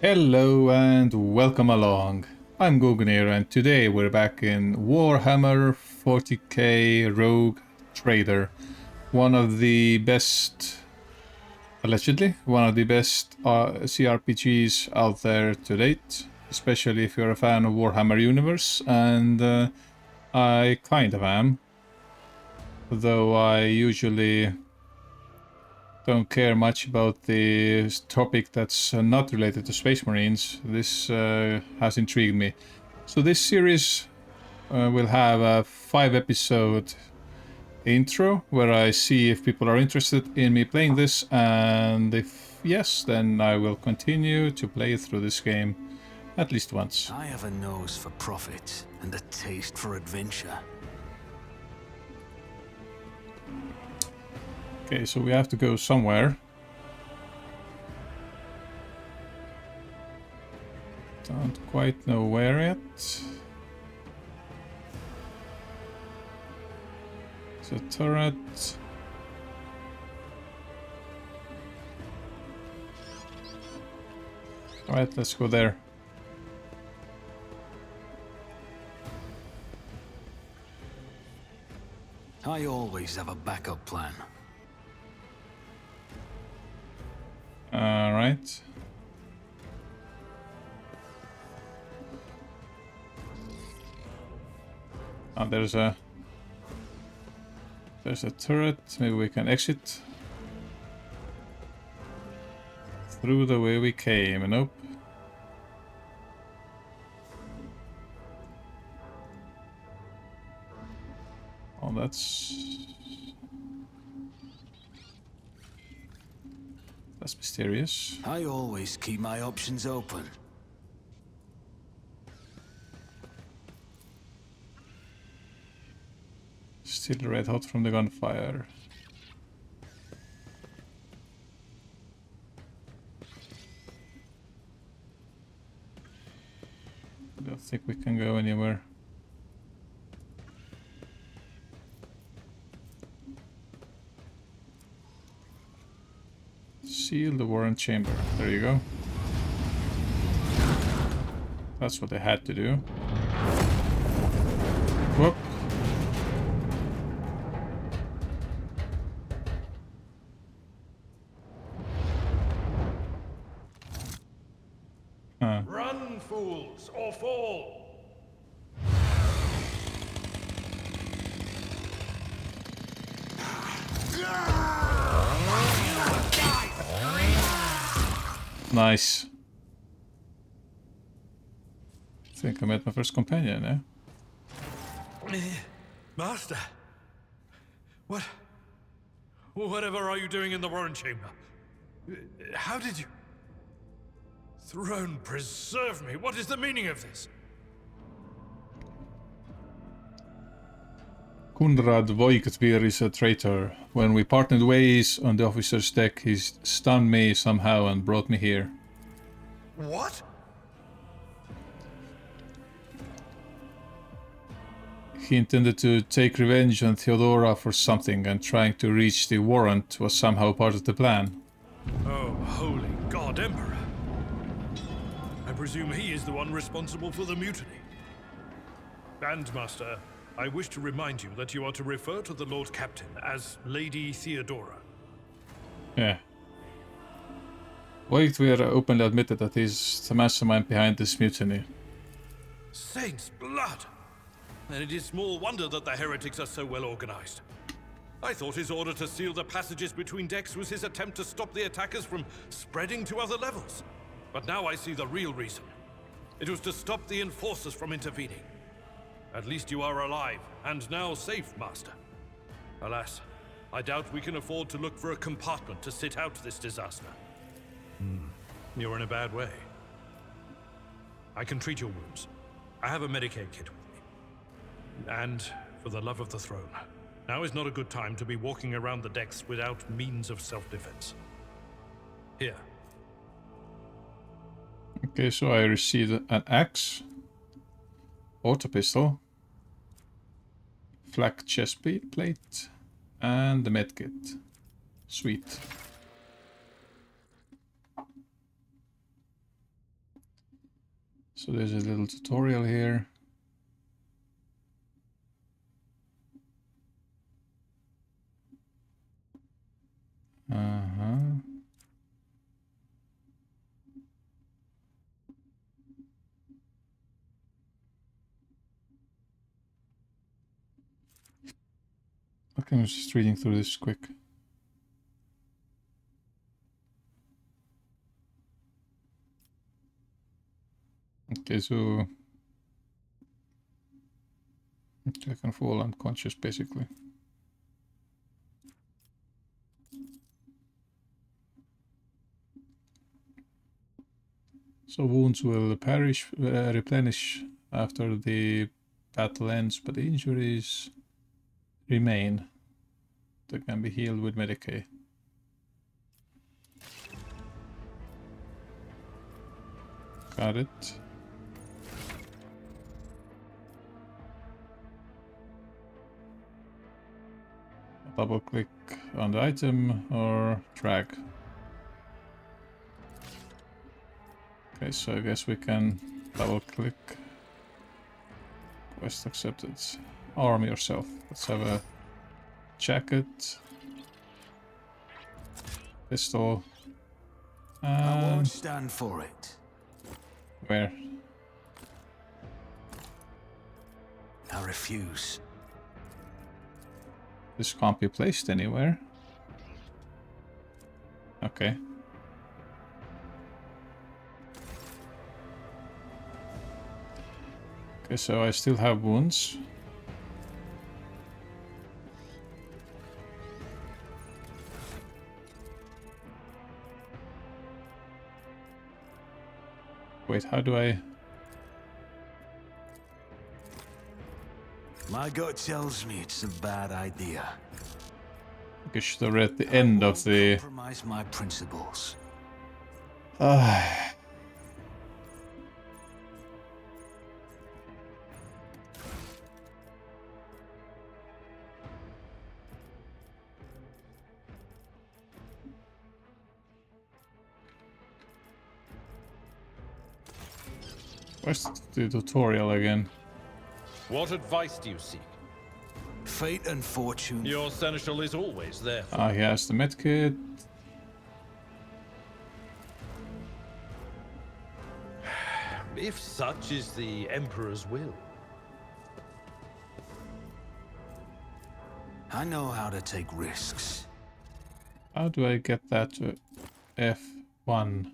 Hello and welcome along. I'm Gugnir and today we're back in Warhammer 40k Rogue Trader. One of the best, allegedly, one of the best CRPGs out there to date. Especially if you're a fan of Warhammer universe, and I kind of am. Though I usually don't care much about the topic that's not related to Space Marines. This has intrigued me. So this series will have a 5-episode intro where I see if people are interested in me playing this, and if yes, then I will continue to play through this game at least once. I have a nose for profit and a taste for adventure. Okay, so we have to go somewhere. Don't quite know where yet. It's a turret. Alright, let's go there. I always have a backup plan. Alright. Oh, there's a turret. Maybe we can exit through the way we came. Nope. Oh, that's mysterious. I always keep my options open. Still red hot from the gunfire. Don't think we can go anywhere. Seal the warrant chamber. There you go. That's what they had to do. Whoop. Run, fools, or fall! Nice. I think I met my first companion, eh? Master! Whatever are you doing in the warrant chamber? How did you... Throne preserve me! What is the meaning of this? Kunrad Voigtvir is a traitor. When we parted ways on the officer's deck, he stunned me somehow and brought me here. What? He intended to take revenge on Theodora for something, and trying to reach the warrant was somehow part of the plan. Oh, holy God, Emperor! I presume he is the one responsible for the mutiny. And, Master, I wish to remind you that you are to refer to the Lord Captain as Lady Theodora. Yeah. Voigtvir openly admitted that he's the mastermind behind this mutiny. Saint's blood! And it is small wonder that the heretics are so well organized. I thought his order to seal the passages between decks was his attempt to stop the attackers from spreading to other levels. But now I see the real reason. It was to stop the enforcers from intervening. At least you are alive, and now safe, Master. Alas, I doubt we can afford to look for a compartment to sit out this disaster. You're in a bad way. I can treat your wounds. I have a Medicaid kit with me. And, for the love of the throne, now is not a good time to be walking around the decks without means of self-defense. Here. Okay, so I received an axe, auto pistol, flak chest plate, and the medkit. Sweet. So there's a little tutorial here. Uh-huh. Okay, I'm just reading through this quick. Okay, so I can fall unconscious basically. So wounds will replenish after the battle ends, but the injuries remain. They can be healed with Medicaid. Got it. Double click on the item or drag. Okay, so I guess we can double click. Quest accepted. Arm yourself. Let's have a jacket. Pistol. I won't stand for it. Where? I refuse. This can't be placed anywhere. Okay. Okay, so I still have wounds. Wait, how do I... My gut tells me it's a bad idea. I should have read the end of the... Compromise my principles. Where's the tutorial again? What advice do you seek? Fate and fortune. Your seneschal is always there. Ah, he has the medkit. If such is the Emperor's will. I know how to take risks. How do I get that to F1?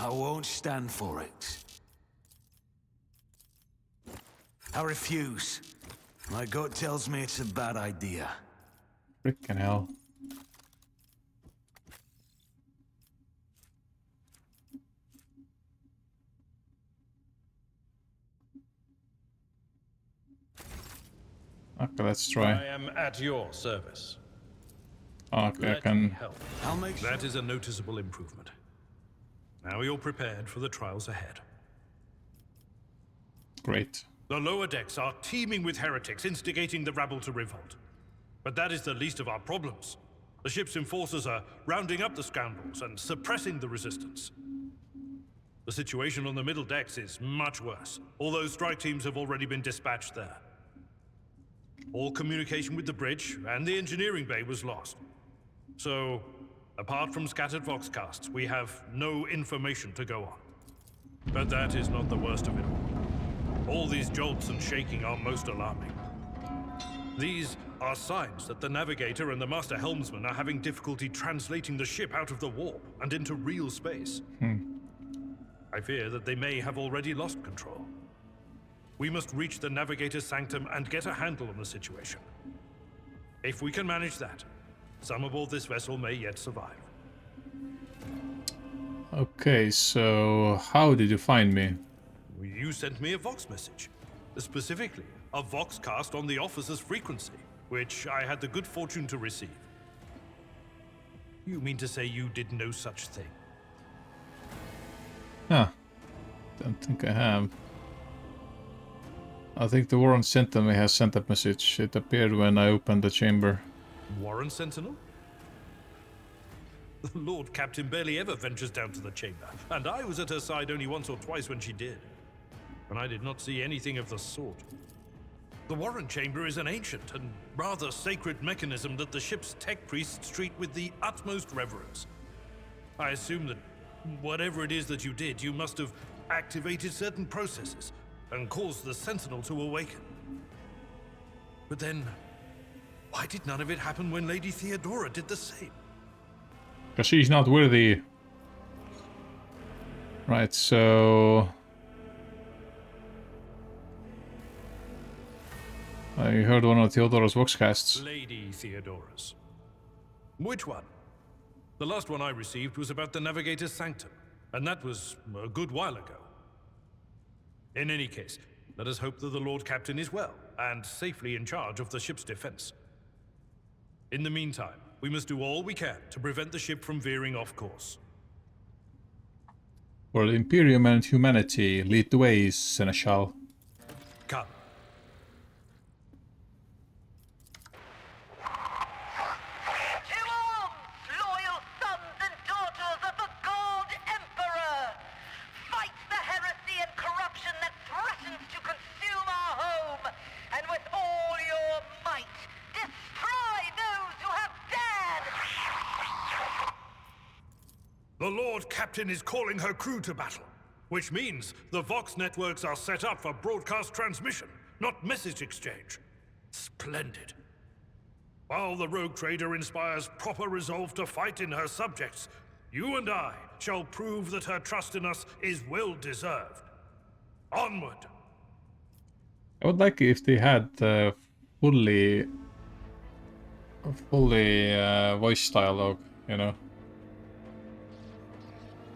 I won't stand for it. I refuse. My gut tells me it's a bad idea. Frickin' hell. Okay, let's try. I am at your service. Okay, I Let me can... help. I'll make sure. That is a noticeable improvement. Now you're prepared for the trials ahead. Great. The lower decks are teeming with heretics instigating the rabble to revolt. But that is the least of our problems. The ship's enforcers are rounding up the scoundrels and suppressing the resistance. The situation on the middle decks is much worse, although strike teams have already been dispatched there. All communication with the bridge and the engineering bay was lost. So, apart from scattered voxcasts, we have no information to go on. But that is not the worst of it all. All these jolts and shaking are most alarming. These are signs that the navigator and the master helmsman are having difficulty translating the ship out of the warp and into real space. I fear that they may have already lost control. We must reach the navigator's sanctum and get a handle on the situation. If we can manage that, some aboard this vessel may yet survive. Okay, so how did you find me? You sent me a Vox message. Specifically, a Voxcast on the officer's frequency, which I had the good fortune to receive. You mean to say you did no such thing? Huh. Don't think I have. I think the Warren Sentinel has sent that message. It appeared when I opened the chamber. Warren Sentinel? The Lord Captain barely ever ventures down to the chamber, and I was at her side only once or twice when she did. And I did not see anything of the sort. The Warren Chamber is an ancient and rather sacred mechanism that the ship's tech priests treat with the utmost reverence. I assume that whatever it is that you did, you must have activated certain processes and caused the Sentinel to awaken. But then, why did none of it happen when Lady Theodora did the same? Because she's not worthy. Right, so... I heard one of Theodora's voxcasts. Lady Theodora's. Which one? The last one I received was about the navigator's sanctum, and that was a good while ago. In any case, let us hope that the Lord Captain is well, and safely in charge of the ship's defense. In the meantime, we must do all we can to prevent the ship from veering off course. For the Imperium and humanity, lead the way, Seneschal. Come. The Lord Captain is calling her crew to battle, which means the Vox networks are set up for broadcast transmission, not message exchange. Splendid. While the rogue trader inspires proper resolve to fight in her subjects, you and I shall prove that her trust in us is well deserved. Onward. I would like if they had fully voice dialogue, you know.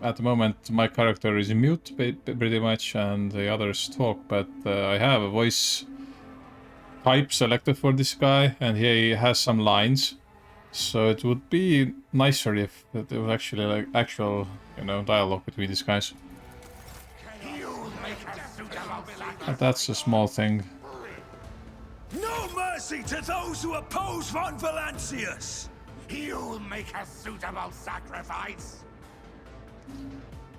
At the moment, my character is mute pretty much, and the others talk, but I have a voice type selected for this guy, and he has some lines. So it would be nicer if there was actually like actual, you know, dialogue between these guys. But that's a small thing. No mercy to those who oppose Von Valancius! You'll make a suitable sacrifice.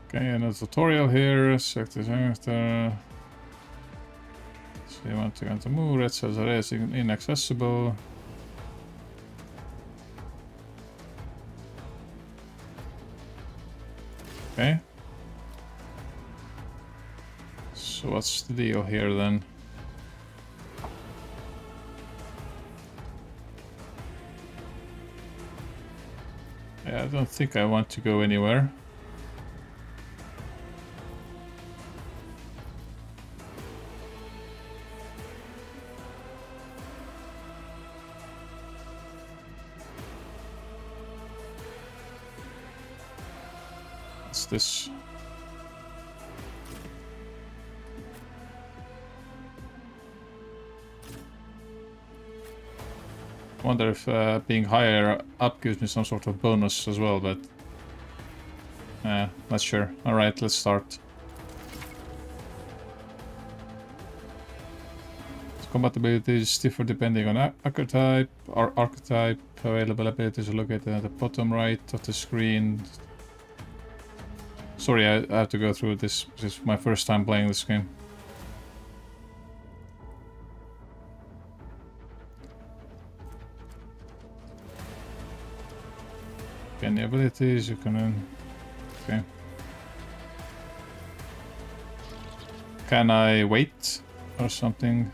Okay, another tutorial here. Select the character. So you want to move. Red cells are inaccessible. Okay. So what's the deal here then? Yeah, I don't think I want to go anywhere. What's this? I wonder if being higher up gives me some sort of bonus as well, but not sure. Alright, let's start. Combat abilities differ depending on archetype. Archetype available abilities are located at the bottom right of the screen. Sorry, I have to go through this. This is my first time playing this game. Any abilities you can... Okay. Can I wait or something?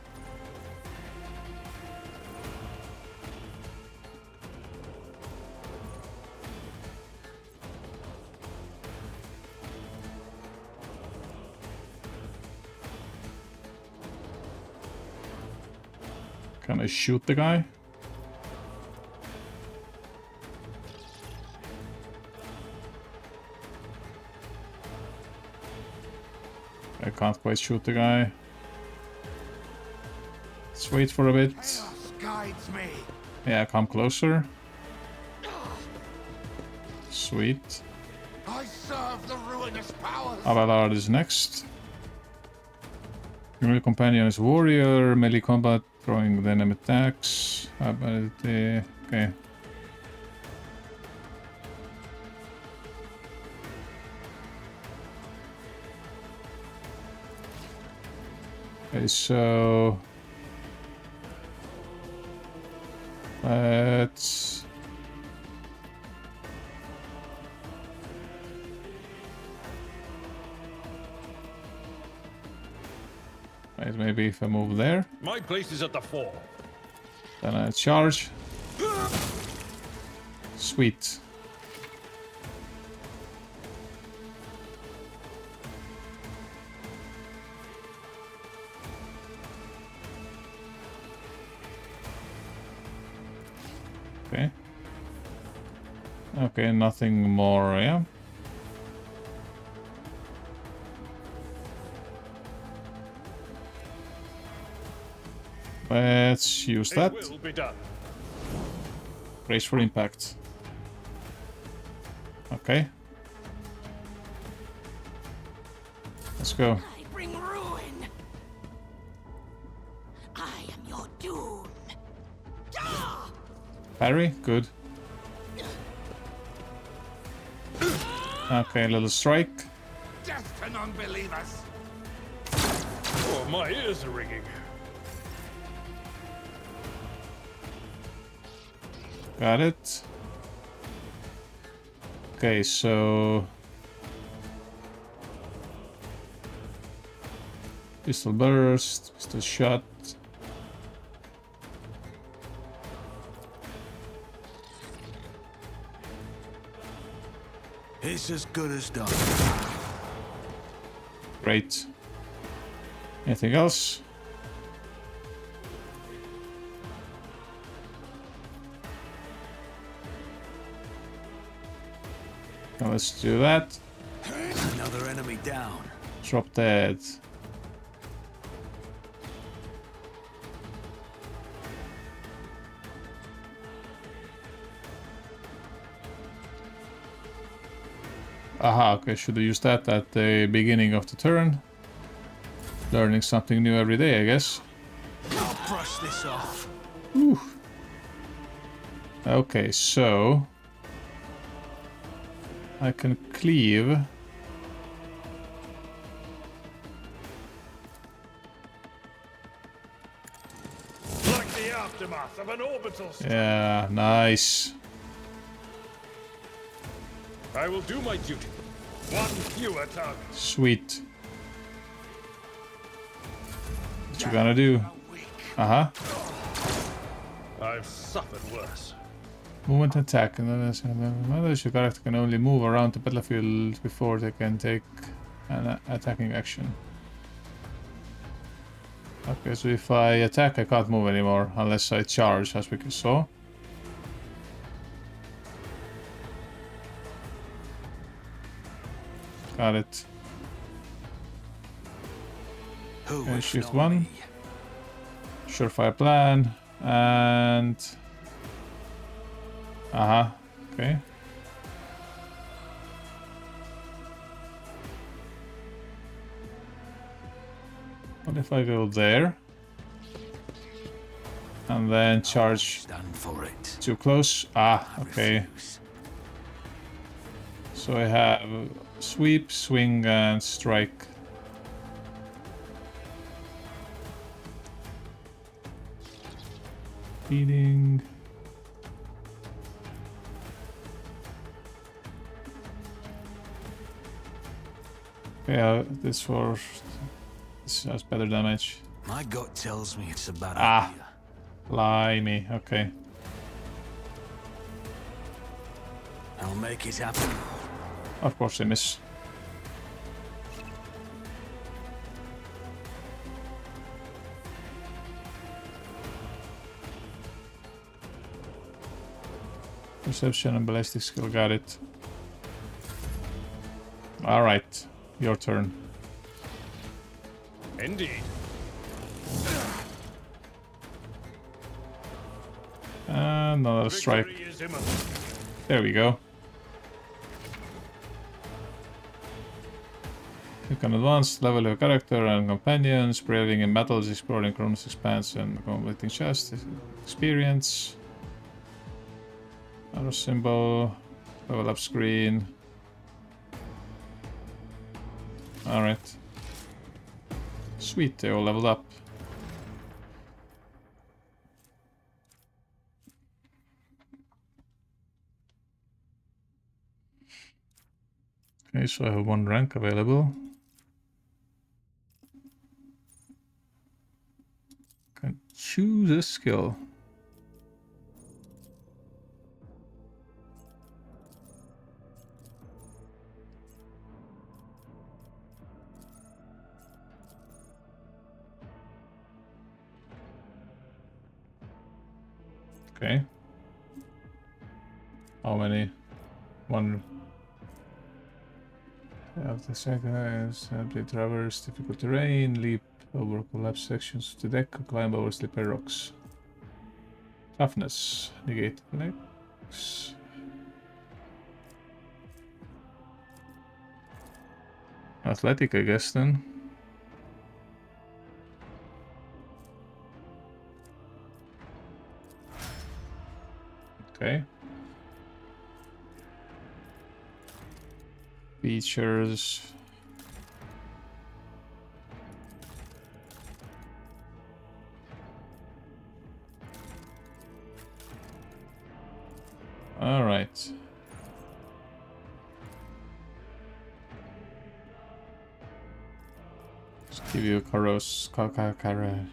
Can I shoot the guy? I can't quite shoot the guy. Let's wait for a bit. Guides me. Yeah, come closer. Sweet. I serve the ruinous powers. Abelard is next. Your companion is warrior, melee combat, throwing the enemy attacks. Ability. Okay. Okay, so let's right, maybe if I move there, My place is at the fore. then I charge. Sweet. Okay. Okay, nothing more, yeah. Let's use that. It will be done. Brace for impact. Okay. Let's go. I bring ruin. I am your doom. Ah! Parry, good. Okay, little strike. Death to non-believers! Oh, my ears are ringing. Got it. Okay, so pistol burst, pistol shot. It's as good as done. Great. Anything else? Now let's do that. Another enemy down. Drop dead. Aha, okay, should have used that at the beginning of the turn. Learning something new every day, I guess. I'll brush this off. Whew. Okay, so I can cleave. Like the aftermath of an orbital strike. Yeah, nice. I will do my duty. One fewer target. Sweet. What you gonna do? Uh-huh. I've suffered worse. Movement attack. And then your character can only move around the battlefield before they can take an attacking action. Okay, so if I attack, I can't move anymore unless I charge, as we saw. Got it. Okay, shift 1. Surefire plan. And... okay. What if I go there? And then charge Stand for it. too close? Okay. So I have sweep, swing, and strike. Feeding. Yeah, this has better damage. My gut tells me it's a bad Ah. idea. Blimey, okay. I'll make it happen. Of course I miss. Perception and ballistic skill, got it. Alright, your turn. Indeed. And another strike. Victory is imminent. There we go. You can advance, level your character and companions, braving in battles, exploring Koronus Expanse and completing chests, experience. Arrow symbol, level up screen. Alright. Sweet, they all leveled up. Okay, so I have 1 rank available. Can choose a skill. Okay. How many? 1. The second is simply traverse difficult terrain, leap over collapsed sections of the deck, climb over slippery rocks. Toughness, negate connects. Athletic, I guess, then. Okay. Features. All right. Let's give you a Koronus Expanse.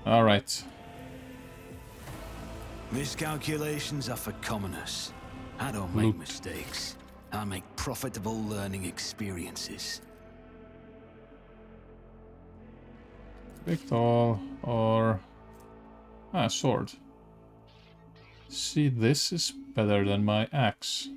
All right. Miscalculations are for commoners. I don't make Loot. mistakes. I make profitable learning experiences. Pick all or sword. See, this is better than my axe.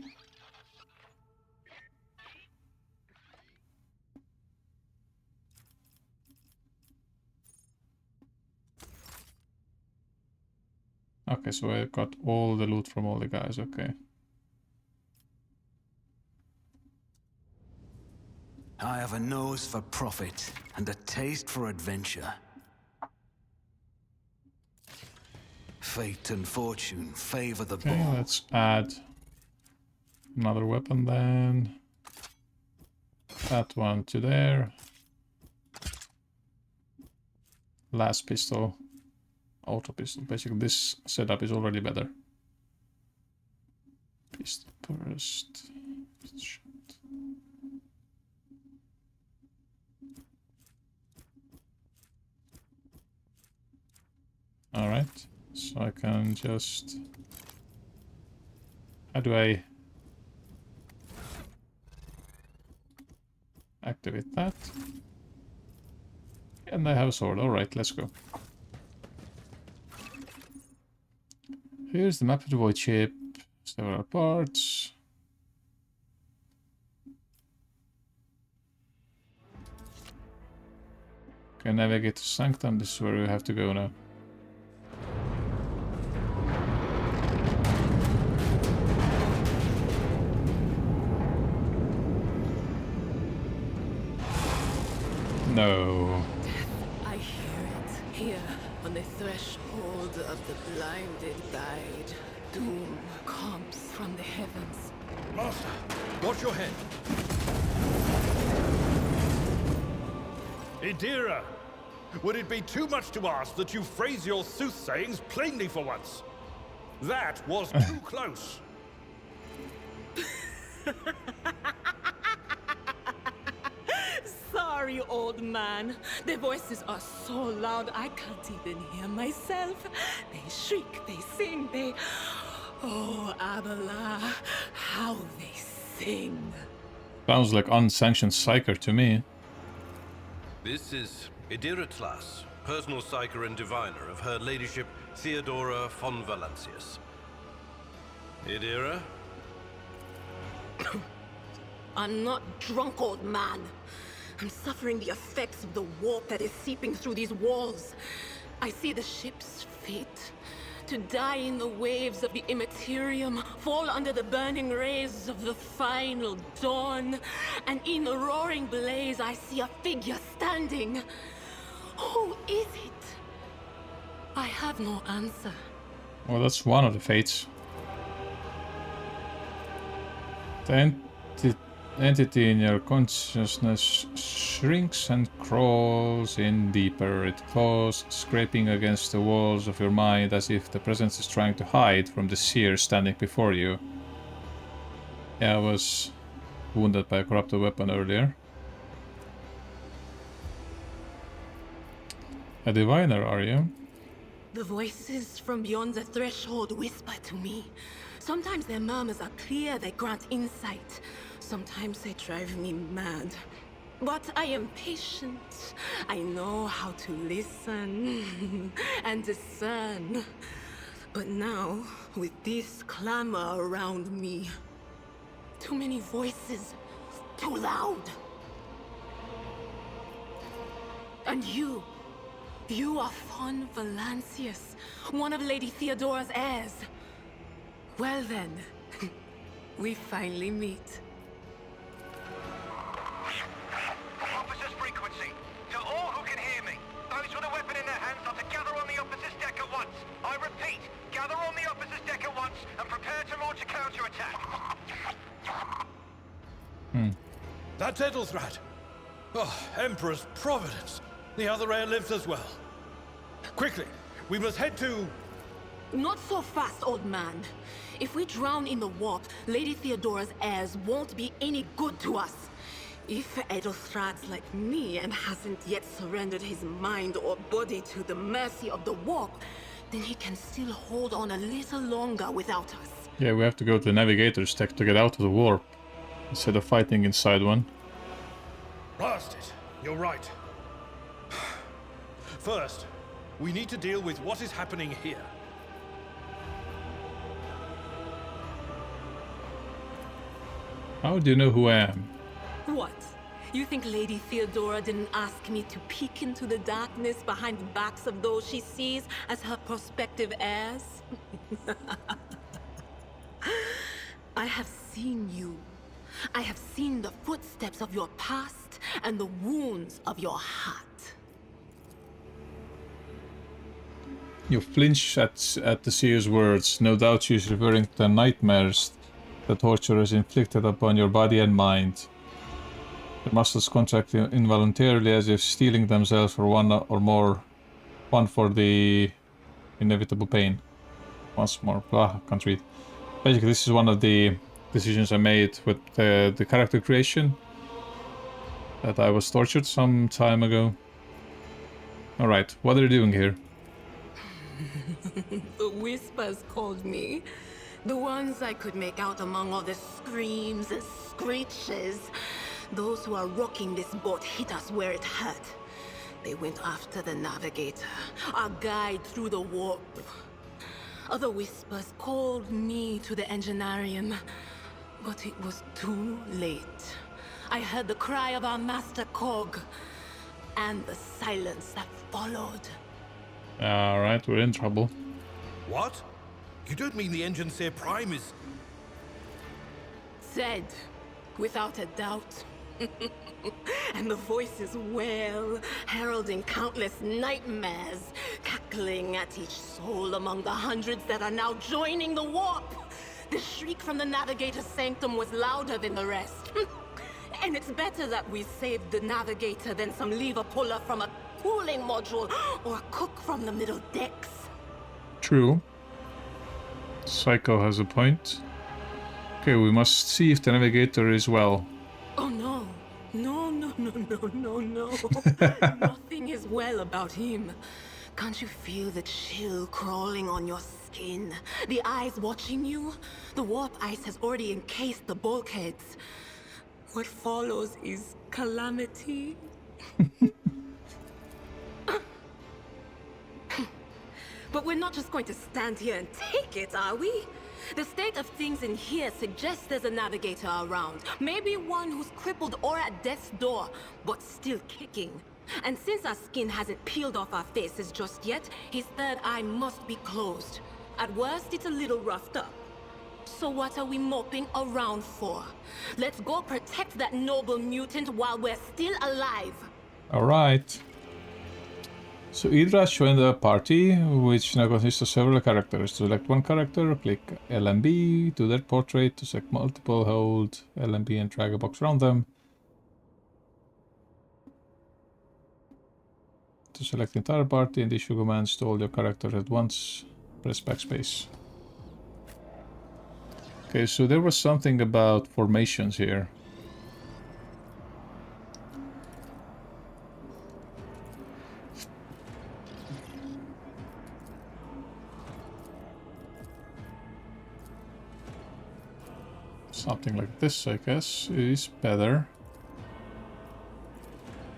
Okay, so I got all the loot from all the guys, okay. I have a nose for profit and a taste for adventure. Fate and fortune favor the Okay, bold. let's add another weapon then. That one to there. Last pistol. Auto pistol. Basically, this setup is already better. Pistol burst. Alright, so I can just... How do I activate that? And I have a sword. Alright, let's go. Here's the map of the voidship. Several parts. Okay, navigators sanctum. This is where we have to go now. No. I hear it. Here, on the threshold of the blinded guide, doom comes from the heavens. Master, watch your head. Idira, would it be too much to ask that you phrase your soothsayings plainly for once? That was too close. Sorry, old man. Their voices are so loud I can't even hear myself. They shriek, they sing, they... Oh, Abala, how they sing. Sounds like unsanctioned psyker to me. This is Idira Tlas, personal psyker and diviner of Her Ladyship Theodora von Valancius. Idira? I'm not drunk, old man. I'm suffering the effects of the warp that is seeping through these walls. I see the ship's fate. To die in the waves of the Imperium, fall under the burning rays of the final dawn. And in the roaring blaze, I see a figure standing. Who is it? I have no answer. Well, that's one of the fates. The entity in your consciousnness shrinks and crawls in deeper. It claws, scraping against the walls of your mind as if the presence is trying to hide from the seer standing before you. Yeah, I was wounded by a corrupted weapon earlier. A diviner, are you? The voices from beyond the threshold whisper to me. Sometimes their murmurs are clear, they grant insight. Sometimes they drive me mad. But I am patient. I know how to listen and discern. But now, with this clamor around me, too many voices, too loud. And you are Von Valancius, one of Lady Theodora's heirs. Well then, we finally meet. Officer's frequency. To all who can hear me, those with a weapon in their hands are to gather on the officer's deck at once. I repeat, gather on the officer's deck at once and prepare to launch a counterattack. That's Edelthrat. Oh, Emperor's Providence. The other heir lives as well. Quickly, we must head to... Not so fast, old man. If we drown in the warp, Lady Theodora's heirs won't be any good to us. If Edelthrat's like me and hasn't yet surrendered his mind or body to the mercy of the warp, then he can still hold on a little longer without us. Yeah, we have to go to the navigators tech to get out of the warp, instead of fighting inside one. Blast it. You're right. First, we need to deal with what is happening here. How do you know who I am? What? You think Lady Theodora didn't ask me to peek into the darkness behind the backs of those she sees as her prospective heirs? I have seen you. I have seen the footsteps of your past and the wounds of your heart. You flinch at the seer's words. No doubt she's referring to the nightmares the torture has inflicted upon your body and mind. Your muscles contract involuntarily as if steeling themselves for one for the inevitable pain. Once more. Can't read. Basically, this is one of the decisions I made with the character creation. That I was tortured some time ago. Alright, what are you doing here? The whispers called me. The ones I could make out among all the screams and screeches. Those who are rocking this boat hit us where it hurt. They went after the navigator, our guide through the warp. Other whispers called me to the engineerium, but it was too late. I heard the cry of our master Cog, and the silence that followed. Alright, we're in trouble. What? You don't mean the Enginseer Prime is... Said, without a doubt. And the voices wail, heralding countless nightmares, cackling at each soul among the hundreds that are now joining the warp. The shriek from the Navigator's sanctum was louder than the rest. And it's better that we saved the Navigator than some lever puller from a cooling module or a cook from the middle decks. True. Psycho has a point. Okay, we must see if the navigator is well. Oh no. No. Nothing is well about him. Can't you feel the chill crawling on your skin? The eyes watching you? The warp ice has already encased the bulkheads. What follows is calamity. But we're not just going to stand here and take it, are we? The state of things in here suggests there's a navigator around. Maybe one who's crippled or at death's door, but still kicking. And since our skin hasn't peeled off our faces just yet, his third eye must be closed. At worst, it's a little roughed up. So what are we moping around for? Let's go protect that noble mutant while we're still alive. Alright. So Idra joined the party, which now consists of several characters. To select one character, click L and B, do their portrait. To select multiple, hold L and B and drag a box around them. To select the entire party and issue commands to all your characters at once, press backspace. Okay, so there was something about formations here. Something like this, I guess, is better.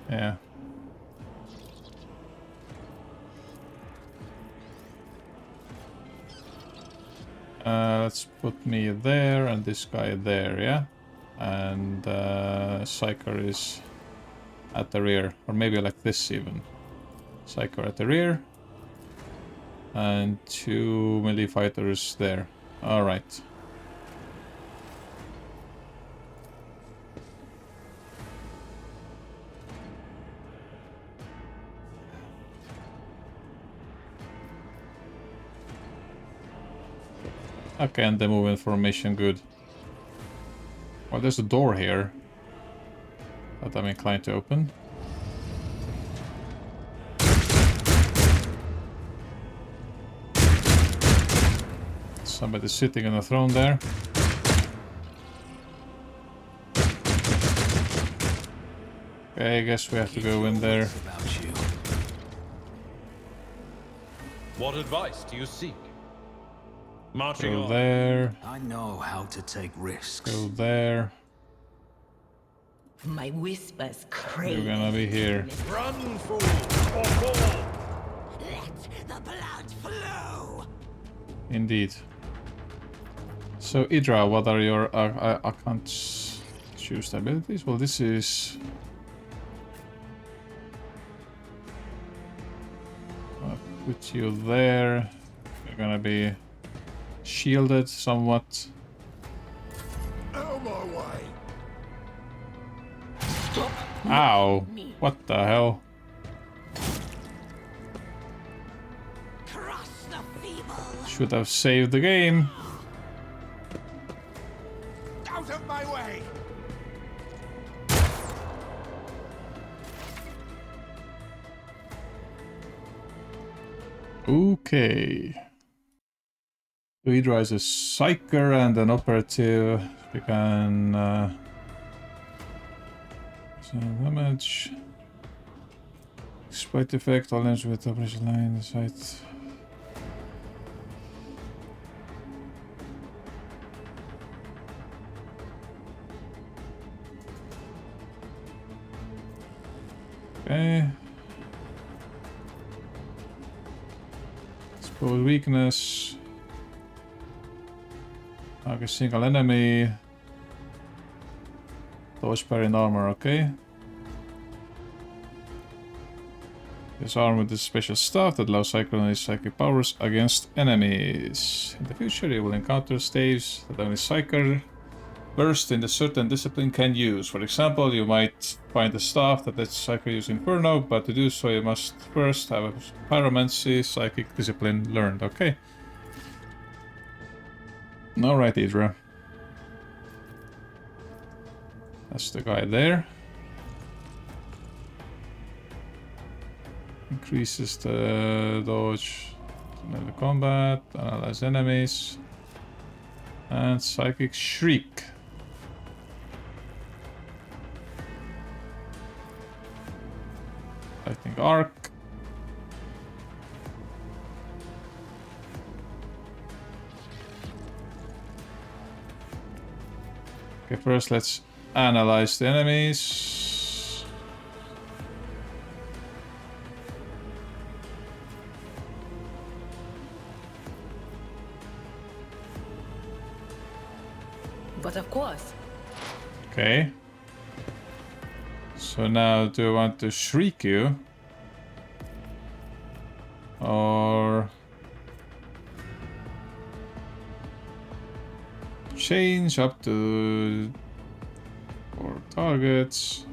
Yeah. Let's put me there and this guy there, yeah? And Psyker is at the rear, or maybe like this even. Psyker at the rear. And 2 melee fighters there. Alright. Okay, and they move in formation, good. Well, there's a door here that I'm inclined to open. Somebody's sitting on a throne there. Okay, I guess we have to go in there. What advice do you seek? Marching Go on. there. I know how to take risks. Go there. My whispers crave. You're gonna be here. Run, fool, or fall! Let the blood flow. Indeed. So Idra, what are your... I can't choose the abilities. Well, this is... I'll put you there. You're gonna be shielded somewhat. Out of my way! Ow! What the hell? Crush the feeble. Should have saved the game. Out of my way! Okay. Hydra is a psyker and an operative. We can damage. Exploit effect, all enemies with operation line in sight. Okay. Expose weakness. Okay, single enemy. Dodge parry in armor, okay. Disarm with this special stuff that allows synchronized psychic powers against enemies. In the future, you will encounter staves that only Psyker versed in a certain discipline can use. For example, you might find a staff that lets Psyker use Inferno, but to do so you must first have a Pyromancy psychic discipline learned, okay. Alright, Idra. That's the guy there. Increases the dodge in the combat, analyze enemies, and Psychic Shriek. Lightning Arc. Okay, first let's analyze the enemies. But of course. Okay. So now do I want to shriek you? Or change up to 4 targets.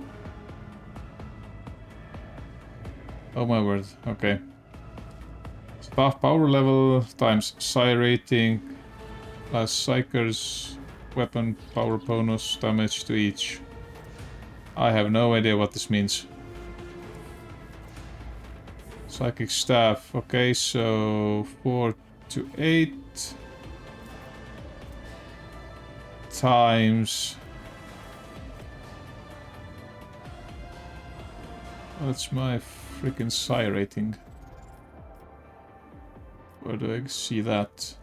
Oh my word, okay. Staff power level times psi rating plus Psyker's weapon power bonus damage to each. I have no idea what this means. Psychic staff, okay, so 4 to 8 times. What's my freaking psi rating? Where do I see that?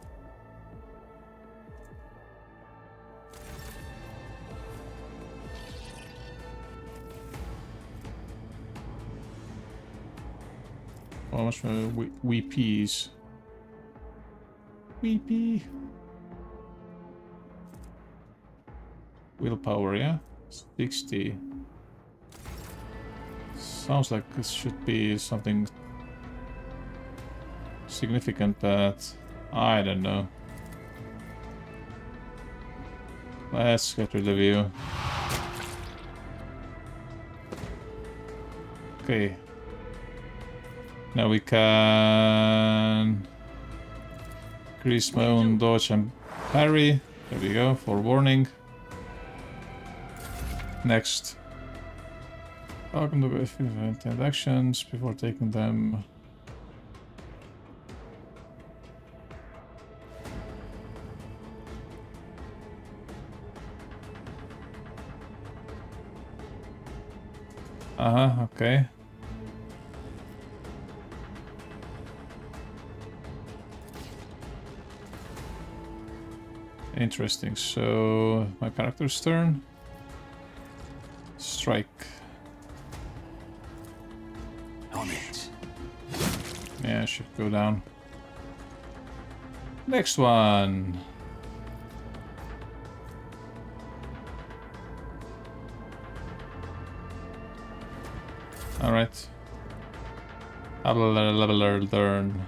How much WPs? WP. Willpower, yeah? 60. Sounds like this should be something significant, but I don't know. Let's get rid of you. Okay. Now we can increase my own dodge and parry. There we go, forewarning. Next. Welcome to if you intend actions before taking them. Okay. Interesting, so my character's turn. Strike. On it. Yeah, should go down. Next one. Alright. Leveler learn.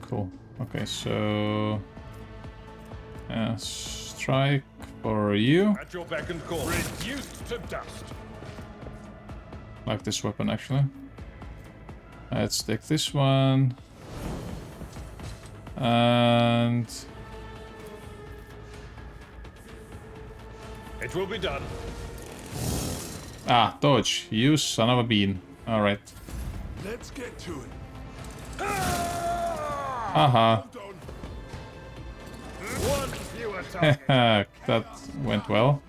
Cool. Okay, so strike for you. At your beck and call. Reduced to dust. Like this weapon actually. Let's take this one. And It will be done. dodge. You son of a bean. Alright. Let's get to it. Haha. One fewer target. That went well.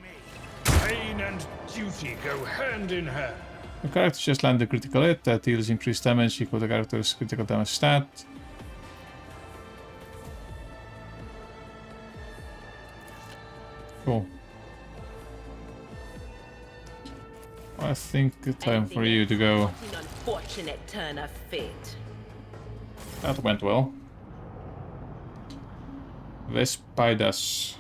Pain and duty go hand in hand. The character just landed a critical hit that deals increased damage equal to the character's critical damage stat. Cool. I think it's time for you to go. An unfortunate turn of fate. That went well. Vespidas.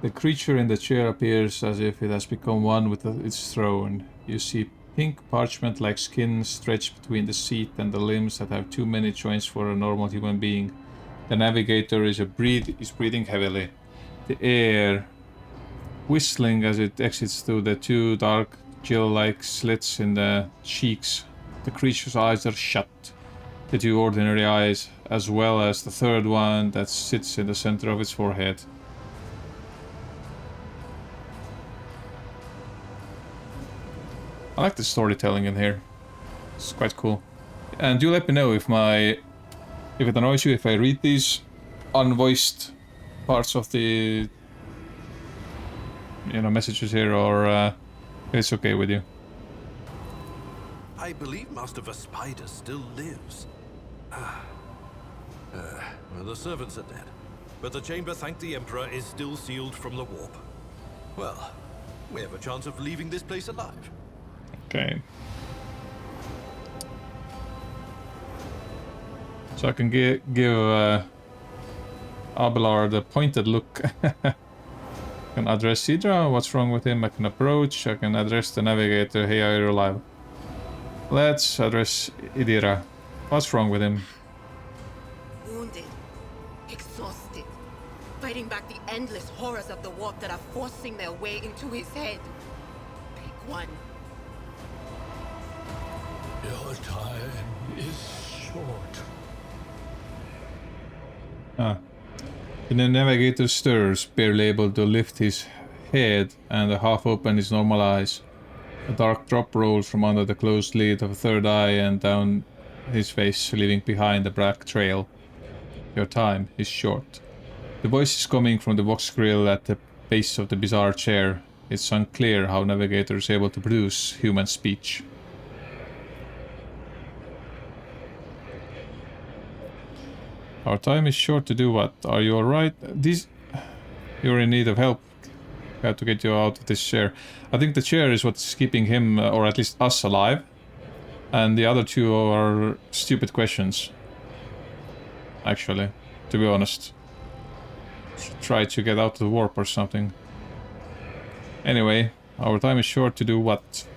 The creature in the chair appears as if it has become one with its throne. You see pink parchment-like skin stretched between the seat and the limbs that have too many joints for a normal human being. The navigator is breathing heavily. The air whistling as it exits through the two dark gill-like slits in the cheeks. The creature's eyes are shut. The two ordinary eyes, as well as the third one that sits in the center of its forehead. I like the storytelling in here. It's quite cool. And do let me know if it annoys you if I read these unvoiced parts of the messages here, or it's okay with you. I believe Master Vespidas still lives. Well, the servants are dead, but the chamber, thank the Emperor, is still sealed from the warp. Well, we have a chance of leaving this place alive. Okay. So I can give Abelard a pointed look. I can address Sidra, what's wrong with him? I can approach, I can address the navigator, hey, are you alive? Let's address Idira. What's wrong with him? Wounded, exhausted, fighting back the endless horrors of the warp that are forcing their way into his head. Pick one. Your time is short. The navigator stirs, barely able to lift his head and half open his normal eyes. A dark drop rolls from under the closed lid of a third eye and down his face, leaving behind a black trail. Your time is short. The voice is coming from the box grill at the base of the bizarre chair. It's unclear how Navigator is able to produce human speech. Our time is short to do what? Are you alright? You're in need of help. We have to get you out of this chair. I think the chair is what's keeping him, or at least us, alive. And the other two are stupid questions. Actually, to be honest. Should try to get out of the warp or something. Anyway, our time is short to do what?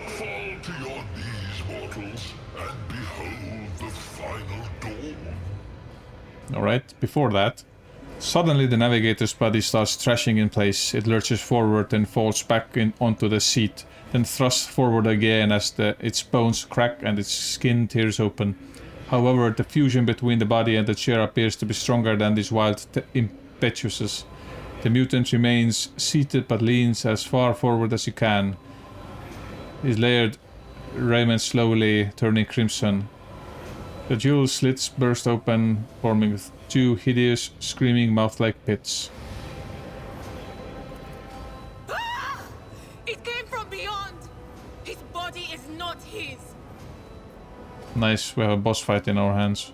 Fall to your knees, mortals, and behold the final dawn. Alright, before that. Suddenly the navigator's body starts thrashing in place. It lurches forward and falls back onto the seat, then thrusts forward again as its bones crack and its skin tears open. However, the fusion between the body and the chair appears to be stronger than these wild impetuouses. The mutant remains seated but leans as far forward as he can. His layered raiment slowly turning crimson. The jewel slits burst open, forming two hideous, screaming mouth-like pits. Ah! It came from beyond! His body is not his! Nice, we have a boss fight in our hands.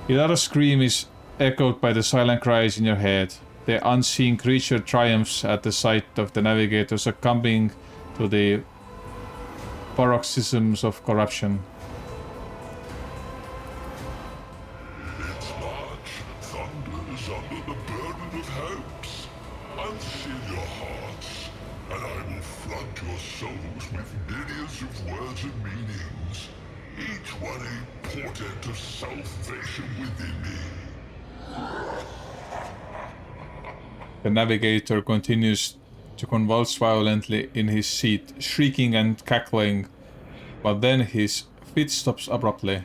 Idara's scream is echoed by the silent cries in your head. The unseen creature triumphs at the sight of the navigator, succumbing to the paroxysms of corruption. Its march thunders under the burden of hopes. Unseal your hearts, and I will flood your souls with myriads of words and meanings, each one a portent of salvation within me. The navigator continues to convulse violently in his seat, shrieking and cackling, but then his feet stops abruptly.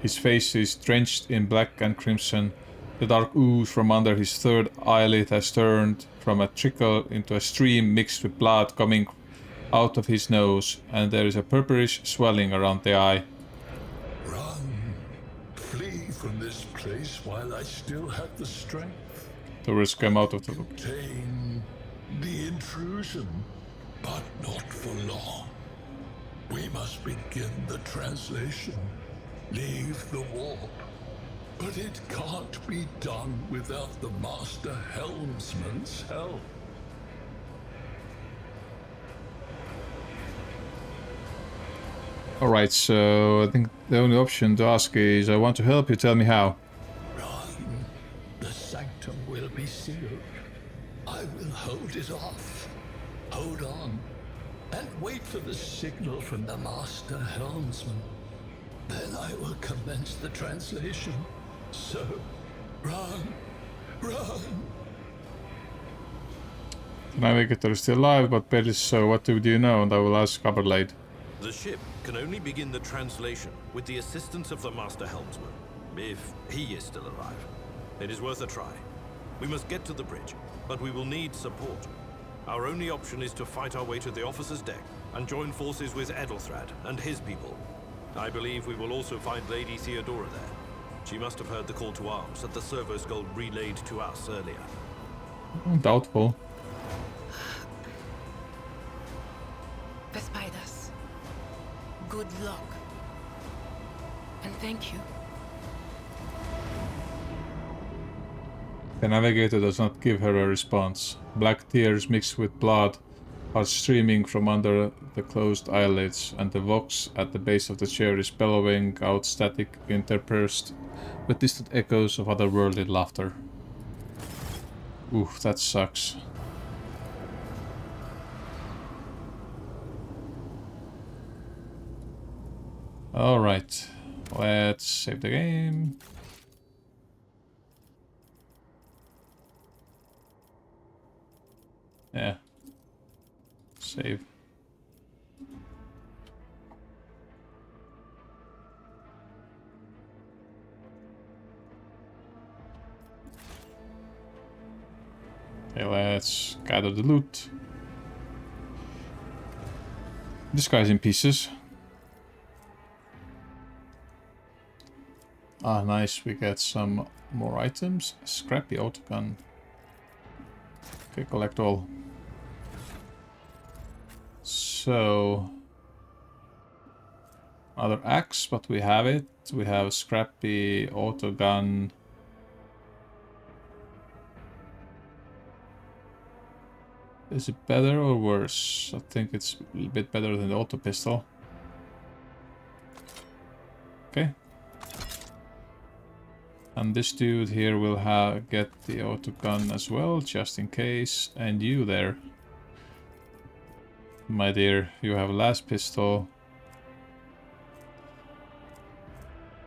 His face is drenched in black and crimson. The dark ooze from under his third eyelid has turned from a trickle into a stream mixed with blood coming out of his nose, and there is a purplish swelling around the eye. Run. Flee from this place while I still have the strength. Tourists come out of the... Contain the intrusion, but not for long. We must begin the translation. Leave the warp. But it can't be done without the Master Helmsman's help. Alright, so I think the only option to ask is, I want to help you, tell me how. Run. The sanctum will be sealed. I will hold it off. Hold on. And wait for the signal from the Master Helmsman. Then I will commence the translation. So, run. Run. The navigator is still alive, but perilous, so what do you know? And I will ask Copperblade. The ship can only begin the translation with the assistance of the Master Helmsman, if he is still alive. It is worth a try. We must get to the bridge, but we will need support. Our only option is to fight our way to the officer's deck and join forces with Edelthrad and his people. I believe we will also find Lady Theodora there. She must have heard the call to arms that the servo skull relayed to us earlier. Doubtful. Vespidas, good luck. And thank you. The navigator does not give her a response. Black tears mixed with blood are streaming from under the closed eyelids, and the vox at the base of the chair is bellowing out static interspersed with distant echoes of otherworldly laughter. Oof, that sucks. Alright, let's save the game. Yeah. Save. Okay, let's gather the loot. This guy's in pieces. Ah, nice. We get some more items. Scrappy autogun. Okay, collect all. So... Another axe, but we have it. We have a scrappy autogun. Is it better or worse? I think it's a bit better than the auto pistol. Okay. And this dude here will get the autogun as well, just in case. And you there, my dear, you have a last pistol.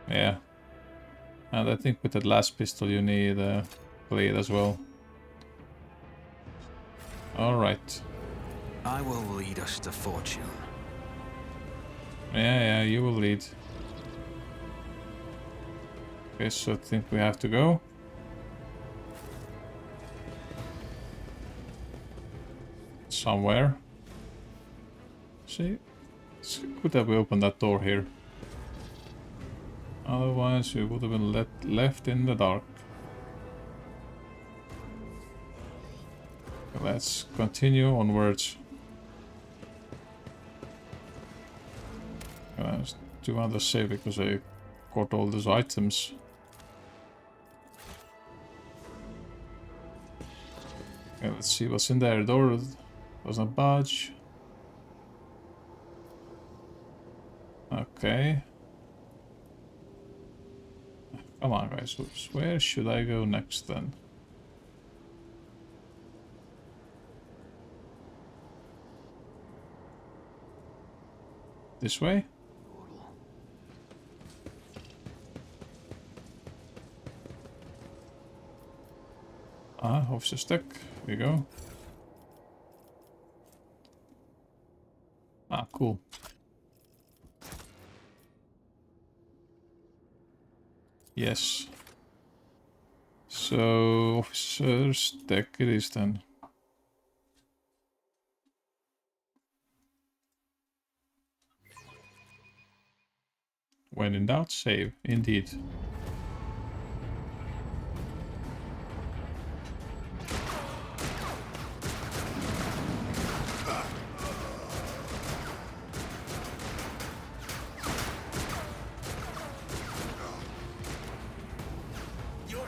Yeah. And I think with that last pistol you need a blade as well. Alright. I will lead us to fortune. Yeah, you will lead. Okay, so I think we have to go. Somewhere. See? It's good that we opened that door here. Otherwise we would have been left in the dark. Let's continue onwards. Let's do another save because I got all those items. Okay, let's see what's in there. Door doesn't budge. Okay. Come on, guys. Where should I go next then? This way? Ah, officer stick. Here we go. Ah, cool. Yes. So, officer's deck it is then. When in doubt, save. Indeed.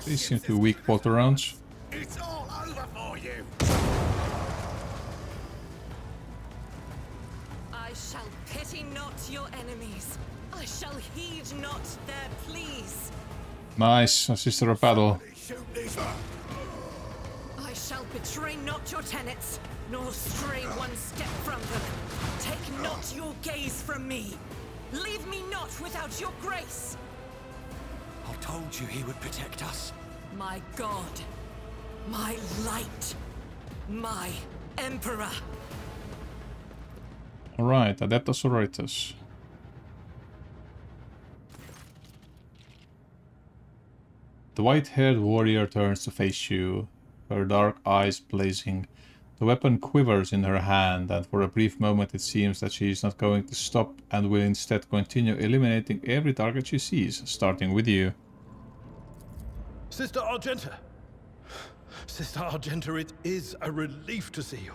These seem to be weak water rounds. It's all over for you! I shall pity not your enemies. I shall heed not their pleas. Nice, a sister of battle. I shall betray not your tenets, nor stray one step from them. Take not your gaze from me. Leave me not without your grace. I told you he would protect us. My God, my light, my emperor. Alright, Adeptus Sororitas. The white-haired warrior turns to face you, her dark eyes blazing. The weapon quivers in her hand, and for a brief moment it seems that she is not going to stop and will instead continue eliminating every target she sees, starting with you. Sister Argenta! Sister Argenta, it is a relief to see you.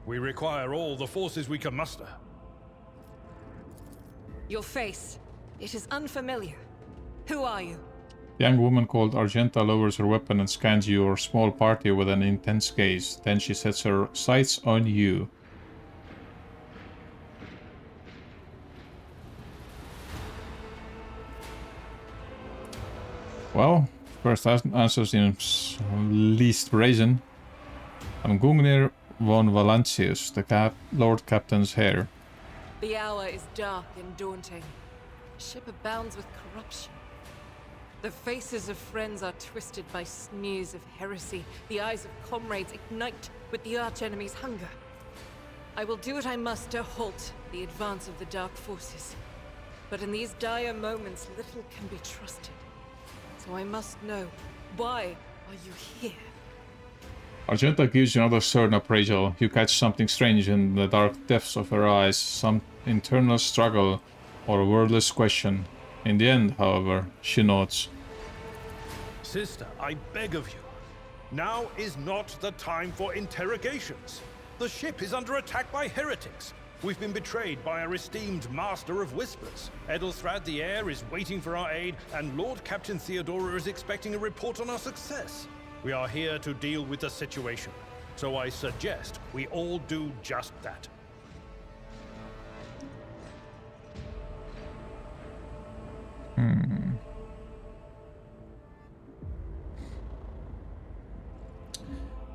We require all the forces we can muster. Your face, it is unfamiliar. Who are you? The young woman called Argenta lowers her weapon and scans your small party with an intense gaze. Then she sets her sights on you. Well, first answer seems least brazen. I'm Gungnir von Valancius, the Lord Captain's heir. The hour is dark and daunting. Ship abounds with corruption. The faces of friends are twisted by sneers of heresy. The eyes of comrades ignite with the archenemy's hunger. I will do what I must to halt the advance of the dark forces. But in these dire moments, little can be trusted. So I must know, why are you here? Argenta gives you another sword appraisal. You catch something strange in the dark depths of her eyes, some internal struggle or a wordless question. In the end, however, she nods. Sister, I beg of you. Now is not the time for interrogations. The ship is under attack by heretics. We've been betrayed by our esteemed Master of Whispers. Edelthrad the Heir is waiting for our aid, and Lord Captain Theodora is expecting a report on our success. We are here to deal with the situation, so I suggest we all do just that.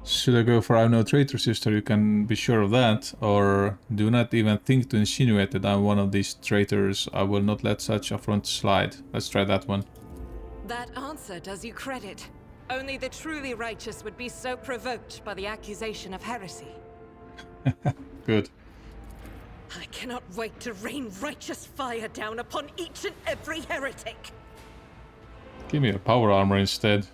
Should I go for I'm no traitor, sister? You can be sure of that. Or do not even think to insinuate that I'm one of these traitors. I will not let such affront slide. Let's try that one. That answer does you credit. Only the truly righteous would be so provoked by the accusation of heresy. Good. I cannot wait to rain righteous fire down upon each and every heretic. Give me a power armor instead.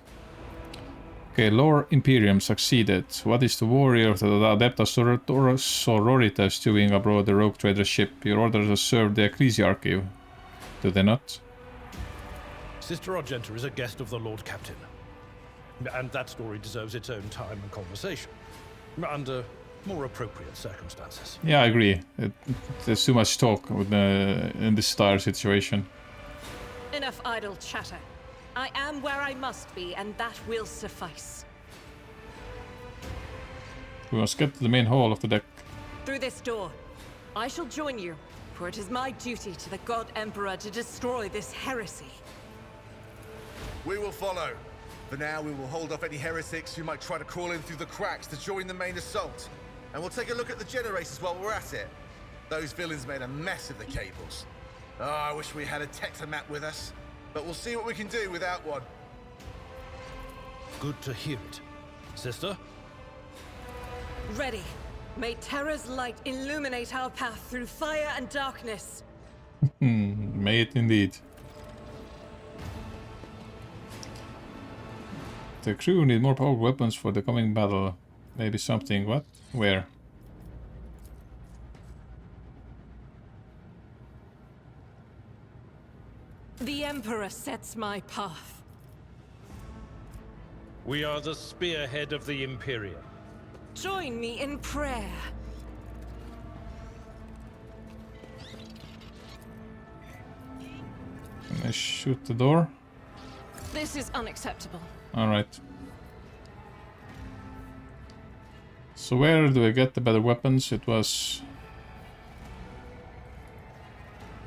Okay, Lord Imperium succeeded. What is the warrior of the Adepta Sororitas doing aboard the rogue trader ship? Your orders are served the Ecclesiarchy. Do they not? Sister Argenta is a guest of the Lord Captain. And that story deserves its own time and conversation. Under more appropriate circumstances. Yeah, I agree. There's too much talk with in this dire situation. Enough idle chatter. I am where I must be, and that will suffice. We must get to the main hall of the deck. Through this door. I shall join you, for it is my duty to the God Emperor to destroy this heresy. We will follow. For now, we will hold off any heretics who might try to crawl in through the cracks to join the main assault. And we'll take a look at the generators while we're at it. Those villains made a mess of the cables. Oh, I wish we had a Tectomat with us. But we'll see what we can do without one. Good to hear it. Sister? Ready. May Terra's light illuminate our path through fire and darkness. May it indeed. The crew need more powerful weapons for the coming battle. Maybe something, what? Where? The Emperor sets my path. We are the spearhead of the Imperium. Join me in prayer. Can I shoot the door? This is unacceptable. Alright. So where do I get the better weapons? It was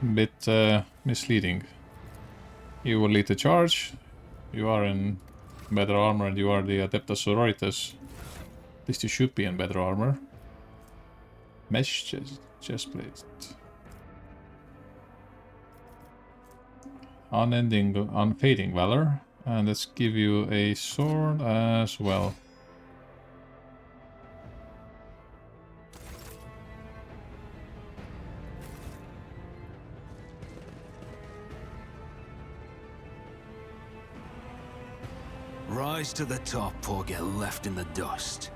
a bit misleading. You will lead the charge. You are in better armor and you are the Adepta Sororitas. At least you should be in better armor. Mesh chestplate. Unfading valor. And let's give you a sword as well. Rise to the top or get left in the dust.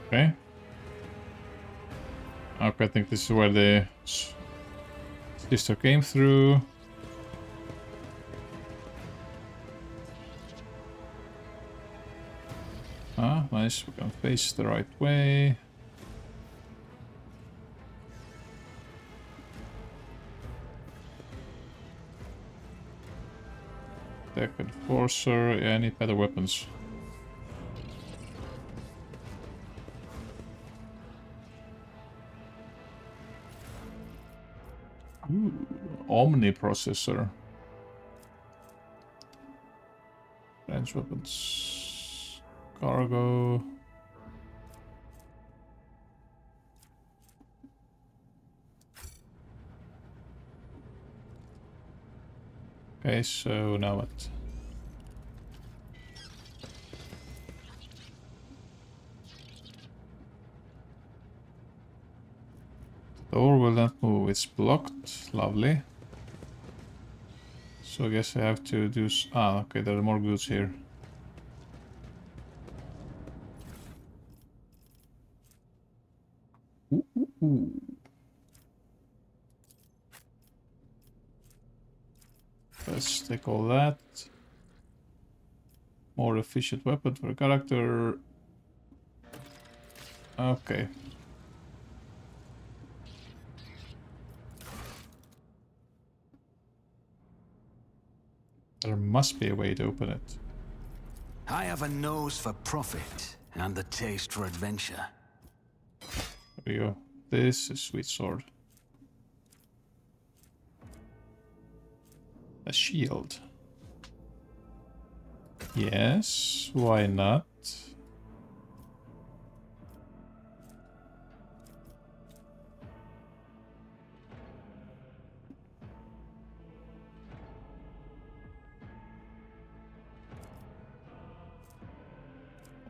Okay. Okay, I think this is where the sister came through. Ah, nice. We can face the right way. Deck Enforcer. Yeah, I need better weapons. Ooh, Omni processor. Range weapons. Cargo. Okay, so now what? The door will not move, it's blocked. Lovely. So I guess I have to do... okay, there are more goods here. Ooh, ooh, ooh. Let's take all that. More efficient weapon for a character. Okay. There must be a way to open it. I have a nose for profit and the taste for adventure. There we go. This is sweet sword. A shield. Yes, why not?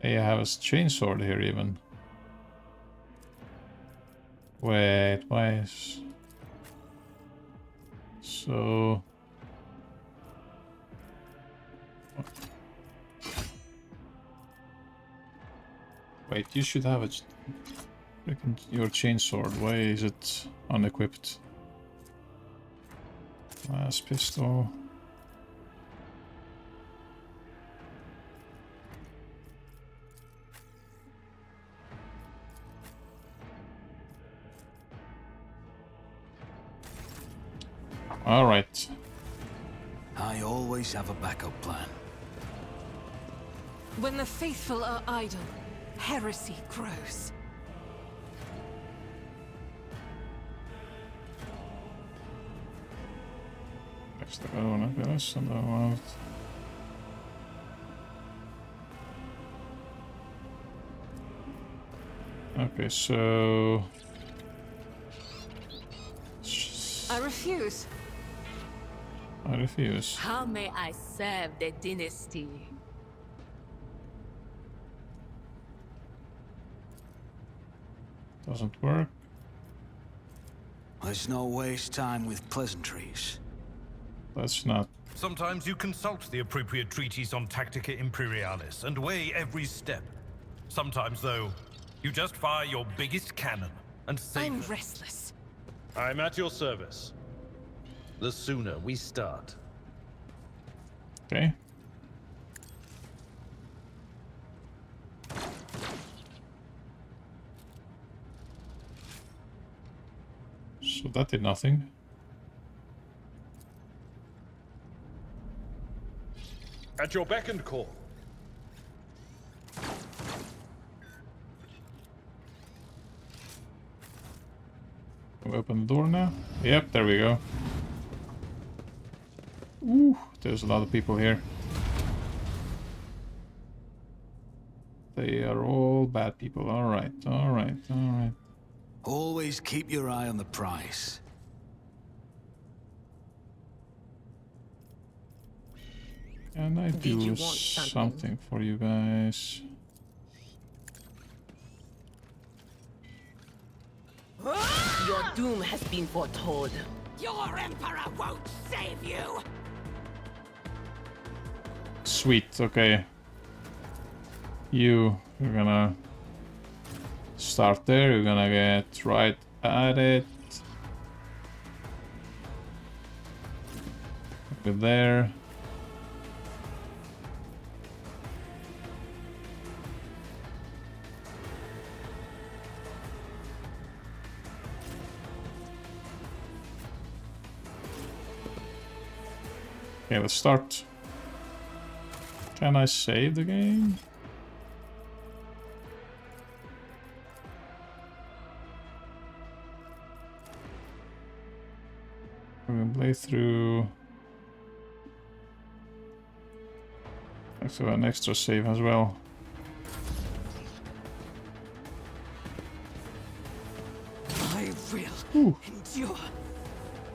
Hey, I have a chainsword here even. Wait, why is... So... Wait, you should have a... your chainsword. Why is it unequipped? Last pistol. All right. I always have a backup plan. When the faithful are idle, heresy grows. Okay, so... I refuse. I refuse. How may I serve the dynasty? Doesn't work. Let's not waste time with pleasantries. That's not... Sometimes you consult the appropriate treatise on Tactica Imperialis and weigh every step. Sometimes, though, you just fire your biggest cannon and save I'm them. restless. I'm at your service. The sooner we start. Okay. So that did nothing. At your beck and call. Can we open the door now? Yep, there we go. Ooh, there's a lot of people here. They are all bad people. Alright, alright, alright. Always keep your eye on the prize. Can I Did do you want something for you guys? Your doom has been foretold. Your Emperor won't save you! Sweet, okay. You're gonna start there, you're gonna get right at it. Over there. Okay, let's start. Can I save the game? We're gonna play through. Let's do an extra save as well. I will Ooh. endure.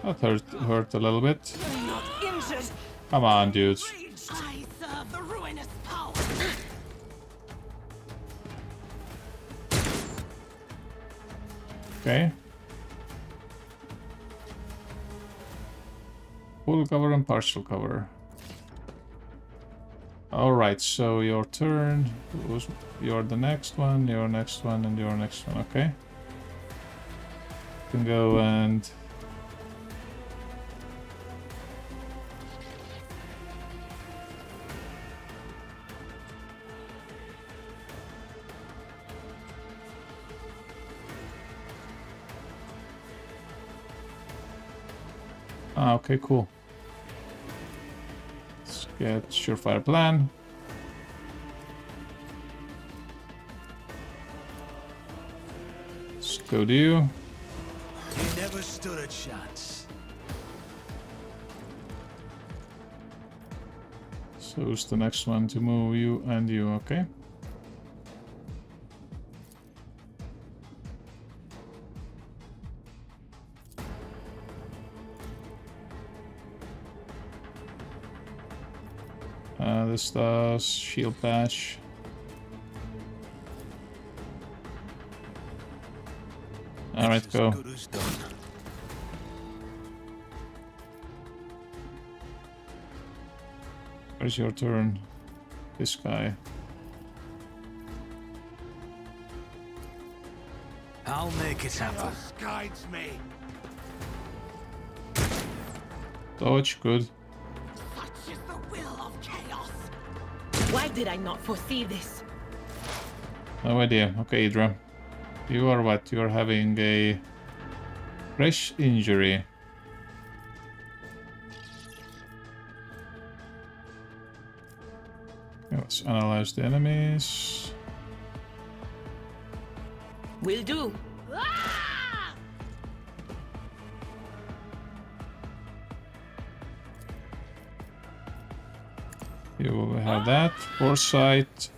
That hurt a little bit. I'm not injured. Come on, dudes. I serve the ruinous power. Okay. Full cover and partial cover. Alright, so your turn. You're the next one, your next one, and your next one. Okay. You can go and... Ah, okay, cool. Let's get surefire plan. Let's go to you. You never stood a chance. So who's the next one to move? You and you, okay? This does shield patch. Alright, go. Good as done. Where's your turn? This guy. I'll make it happen. Chaos guides me. Dodge, good. Such is the will of chaos. Why did I not foresee this? No idea. Okay, Idra. You are what? You are having a fresh injury. Let's analyze the enemies. Will do. You will have that. Foresight.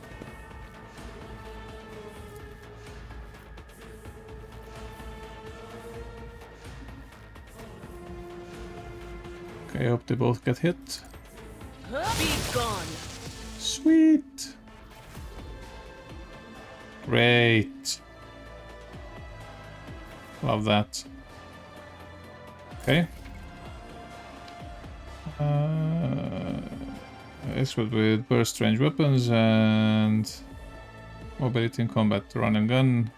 Okay, I hope they both get hit. Be gone. Sweet. Great. Love that. Okay. Expert with burst range weapons and mobility in combat, run and gun.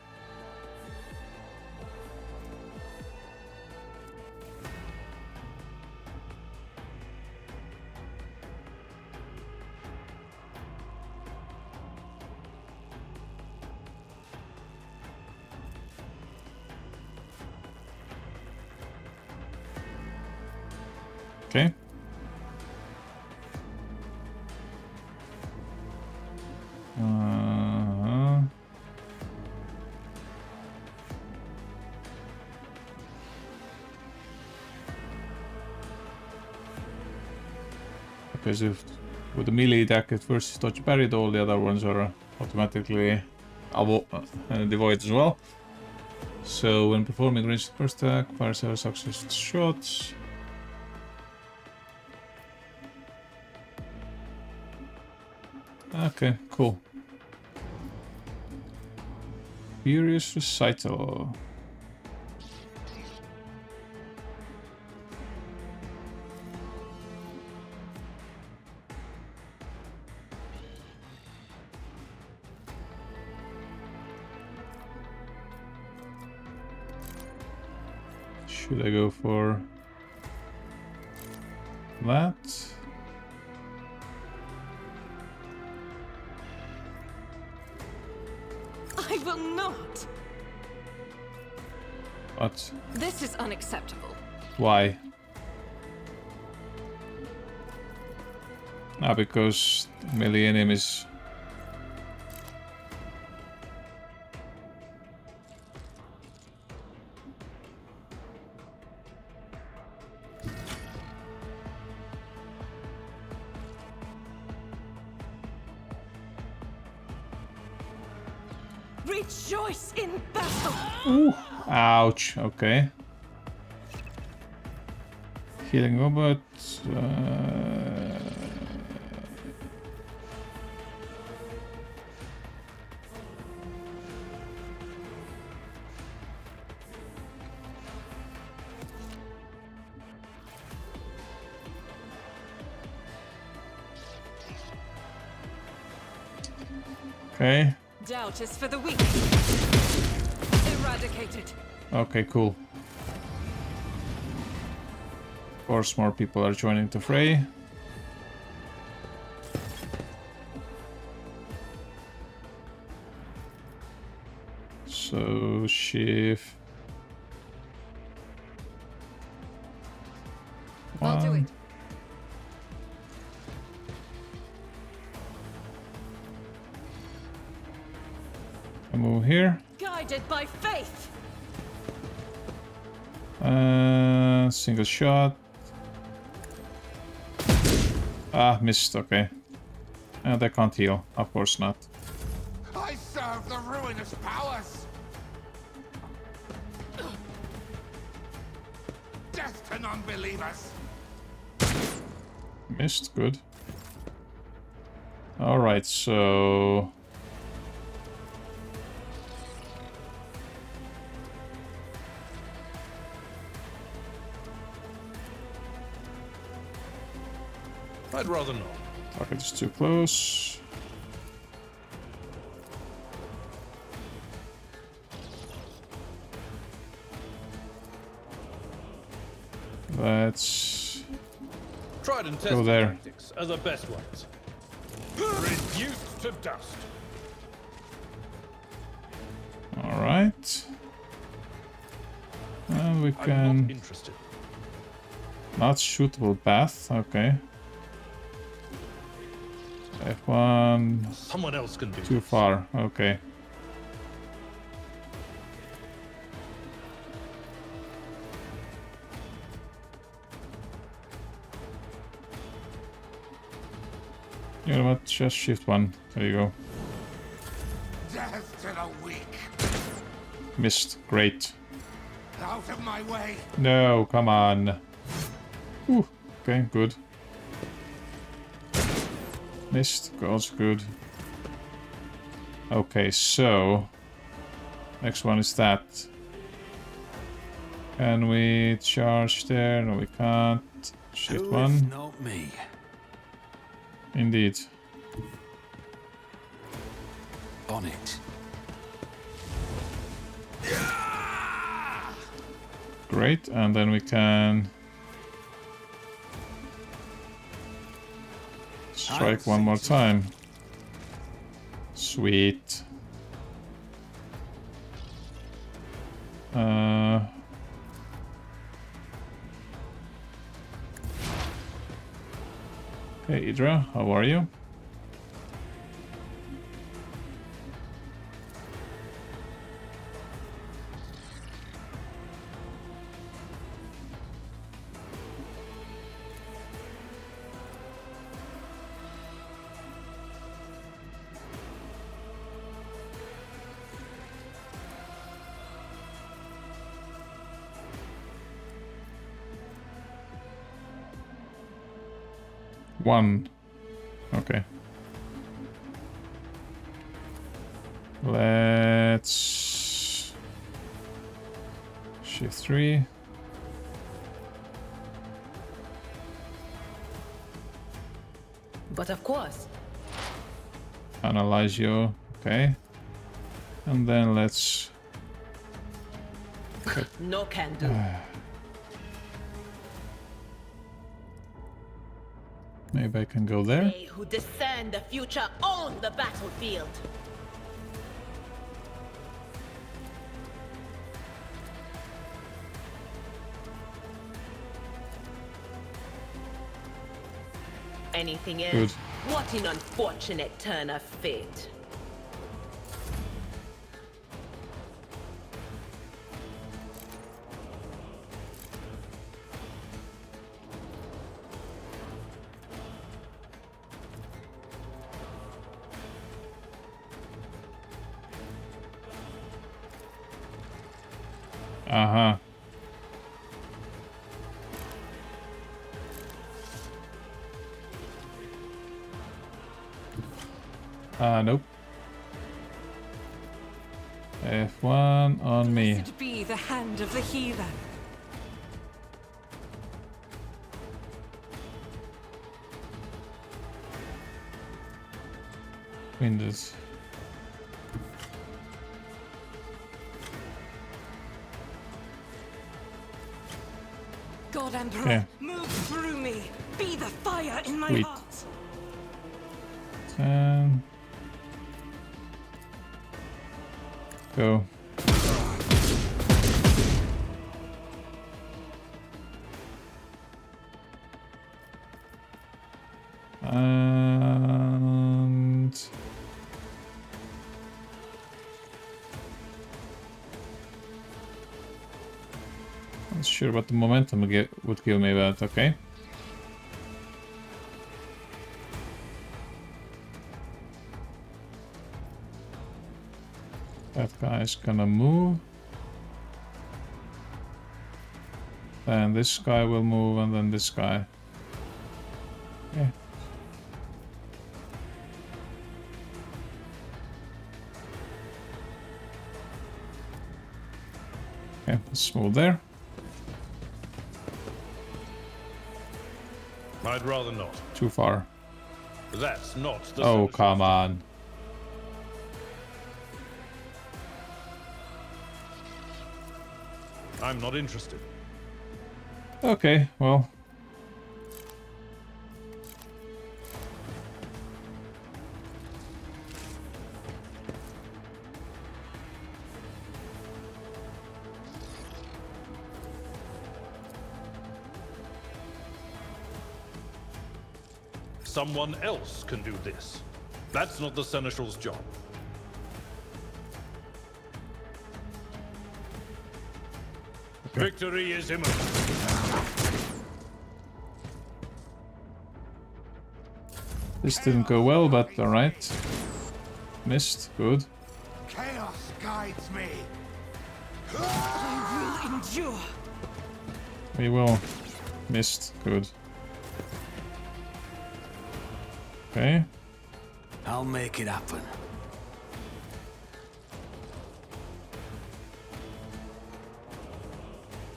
Okay. Okay, so with the melee attack at first touch parried, all the other ones are automatically devoid as well. So when performing ranged first attack, fire several successful shots. Okay, cool. Furious Recital. Should I go for that? I will not! What? This is unacceptable. Why? Ah, because melee enemies. Rejoice in battle! Ooh. Ouch, okay. Healing robot. Okay. Doubt is for the weak. Eradicated. Okay, cool. Of course, more people are joining the fray. So, shift. I'll do it. I move here. Guided by faith. Single shot. Ah, missed. Okay. They can't heal. Of course not. I serve the ruinous powers! Death to non-believers! Missed. Good. Alright, so... I'd rather not. Target is too close. Let's Tried and go tested there. tactics are the best ones. Reduced to dust. Alright. And we I'm can... not interested. Not suitable path, okay. F1... Someone else can do Too this. far, okay. You know what, just shift one. There you go. Death to the weak! Missed, great. Out of my way! No, come on. Ooh, okay, good. Missed, also good. Okay, so... Next one is that. Can we charge there? No, we can't. Shift Who one. if not me? Indeed. On it. Great, and then we can... Strike one more time. Sweet. Hey Idra, how are you? One. Okay. Let's shift 3. But of course. Analyze you. Okay. And then let's... No can do. Maybe I can go there. They who discern the future own the battlefield. Anything else? Good. What an unfortunate turn of fate. Uh-huh. Nope. F1 on me. Blessed be the hand of the healer. Windows. God Emperor, Okay. move through me. Be the fire in my Sweet. heart. 10. Go. And not sure what the momentum would give me, but okay. That guy's gonna move. Then this guy will move, and then this guy. Yeah. Okay, let's move there. I'd rather not. Too far. That's not the Oh, solution. come on. I'm not interested. Okay, well. Someone else can do this. That's not the Seneschal's job. Victory is imminent. This didn't go well, but alright. Missed, good. Chaos guides me. I will endure. We will. Missed, good. Okay. I'll make it happen.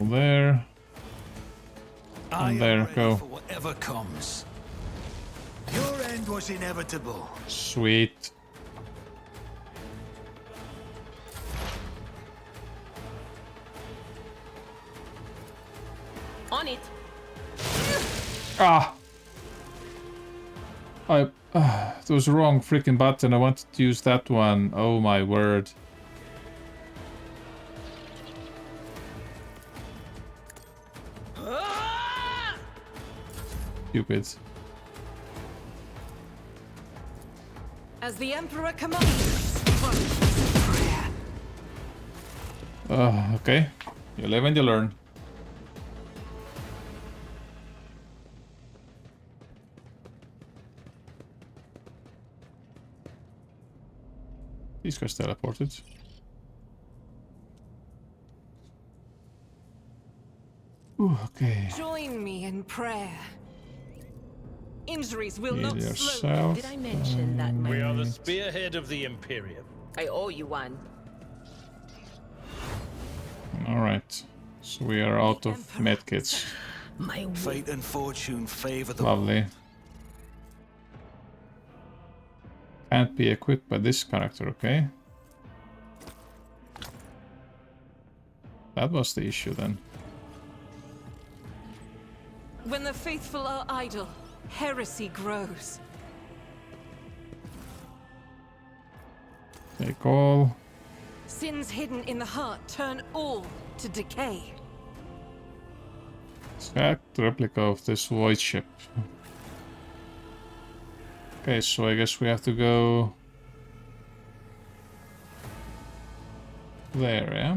There. I am there, ready go. for whatever comes. Your end was inevitable. Sweet. On it. Ah! It was the wrong freaking button. I wanted to use that one. Oh my word. Stupid. As the Emperor commands. Prayer. Okay. You live and you learn. These guys teleported. Ooh, okay. Join me in prayer. Injuries will Heal not slow. yourself. Did I mention that my... We are the spearhead of the Imperium. I owe you one. Alright. So we are out of medkits. My Fate and fortune favor the Lovely. Can't be equipped by this character, okay? That was the issue then. When the faithful are idle, heresy grows. Take all. Sins hidden in the heart turn all to decay. Exact replica of this voidship. Okay, so I guess we have to go there, yeah?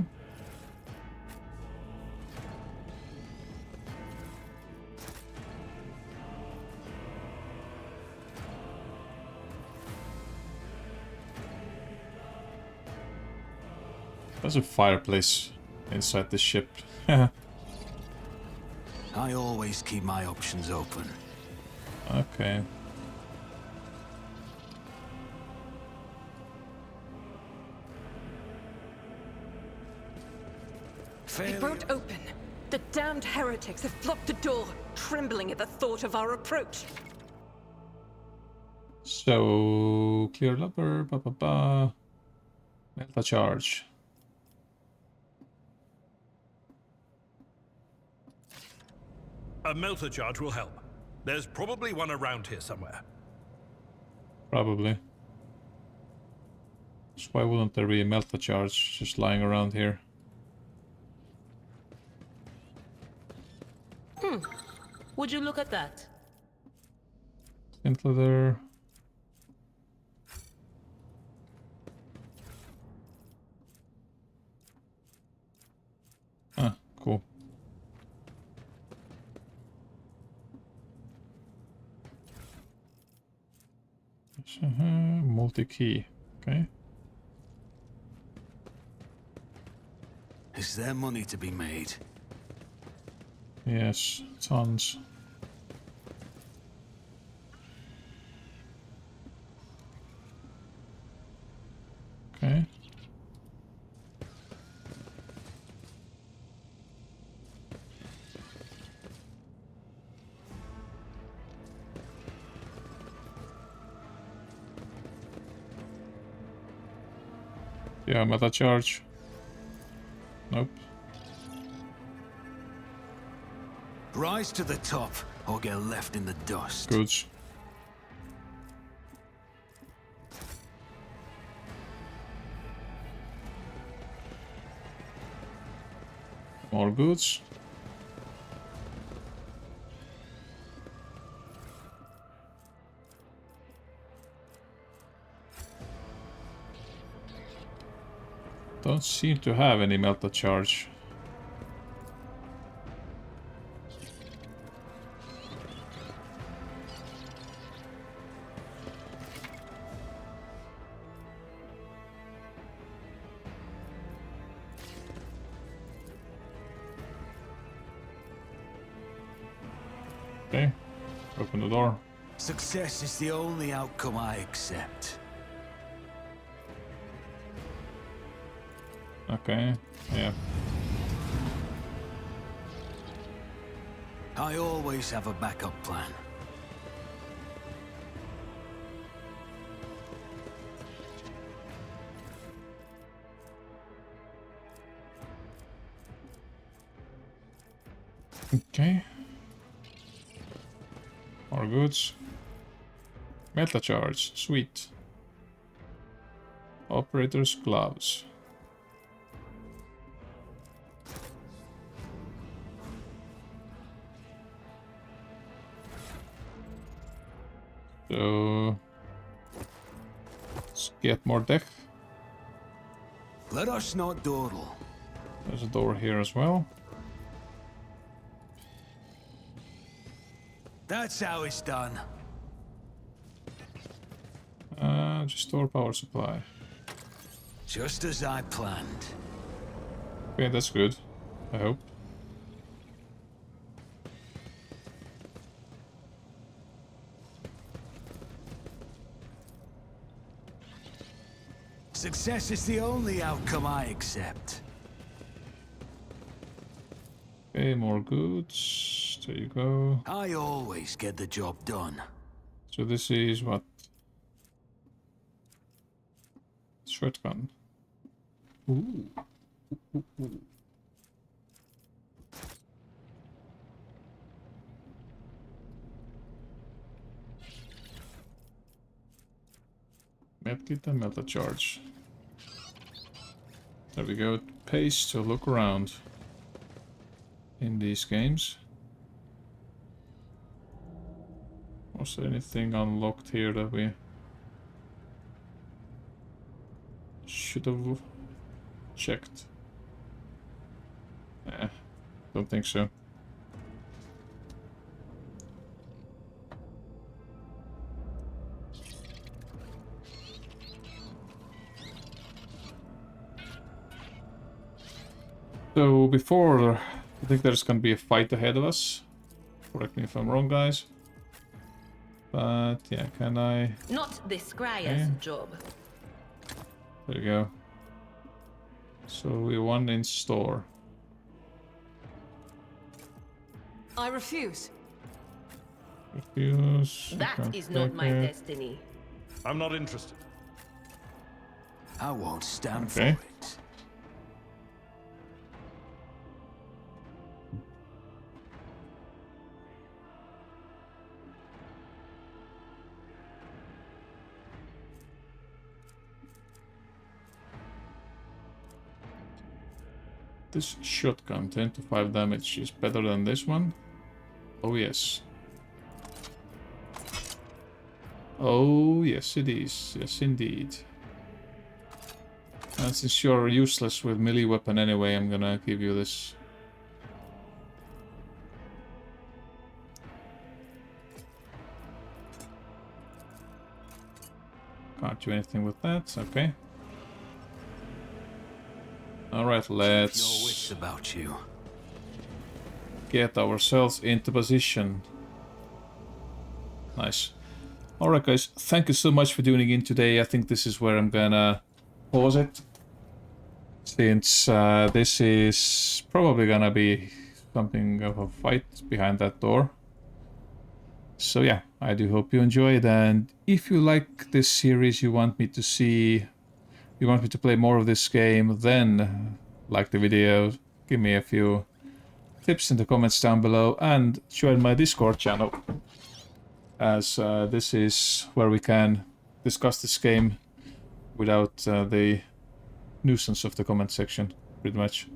There's a fireplace inside the ship. I always keep my options open. Okay. It won't open. The damned heretics have blocked the door, trembling at the thought of our approach. So, clear lever, Melta charge. A melter charge will help. There's probably one around here somewhere. Probably. So why wouldn't there be a Melta charge just lying around here? Would you look at that? Tint leather. Ah, cool. Multi-key. Okay. Is there money to be made? Yes, tons. Okay. Yeah, meta charge. Nope. Rise to the top, or get left in the dust. Goods. More goods. Don't seem to have any melta charge. Okay, open the door. Success is the only outcome I accept. Okay, yeah. I always have a backup plan. Okay. More goods. Melta charge, sweet. Operator's gloves. So let's get more deck. Let us not dawdle. There's a door here as well. That's how it's done. Just store power supply. Just as I planned. Okay, that's good. I hope. Success is the only outcome I accept. Okay, more goods. There you go. I always get the job done. So this is what? Shotgun. Ooh. Medkit and melta charge. There we go. It pays to look around in these games. Was there anything unlocked here that we should have checked? Don't think so. So before, I think there's gonna be a fight ahead of us. Correct me if I'm wrong, guys. But yeah, can I? Not this Scryer's job. There you go. So we won in store. I refuse. Refuse. That is not my destiny. I'm not interested. I won't stand Okay. for it. This shotgun, 10 to 5 damage, is better than this one. Oh yes. Oh yes it is. Yes indeed. And since you're useless with melee weapon anyway, I'm gonna give you this. Can't do anything with that, okay. Alright, Keep your wits let's about you. get ourselves into position. Nice. Alright guys, thank you so much for tuning in today. I think this is where I'm gonna pause it. Since this is probably gonna be something of a fight behind that door. So yeah, I do hope you enjoyed, and if you like this series, you want me to play more of this game, then like the video, give me a few tips in the comments down below, and join my Discord channel, as this is where we can discuss this game without the nuisance of the comment section, pretty much.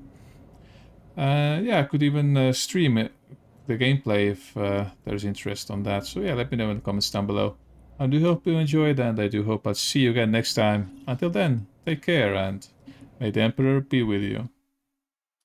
Yeah, I could even stream it, the gameplay if there's interest on that. So yeah, let me know in the comments down below. I do hope you enjoyed, and I do hope I'll see you again next time. Until then, take care, and may the Emperor be with you.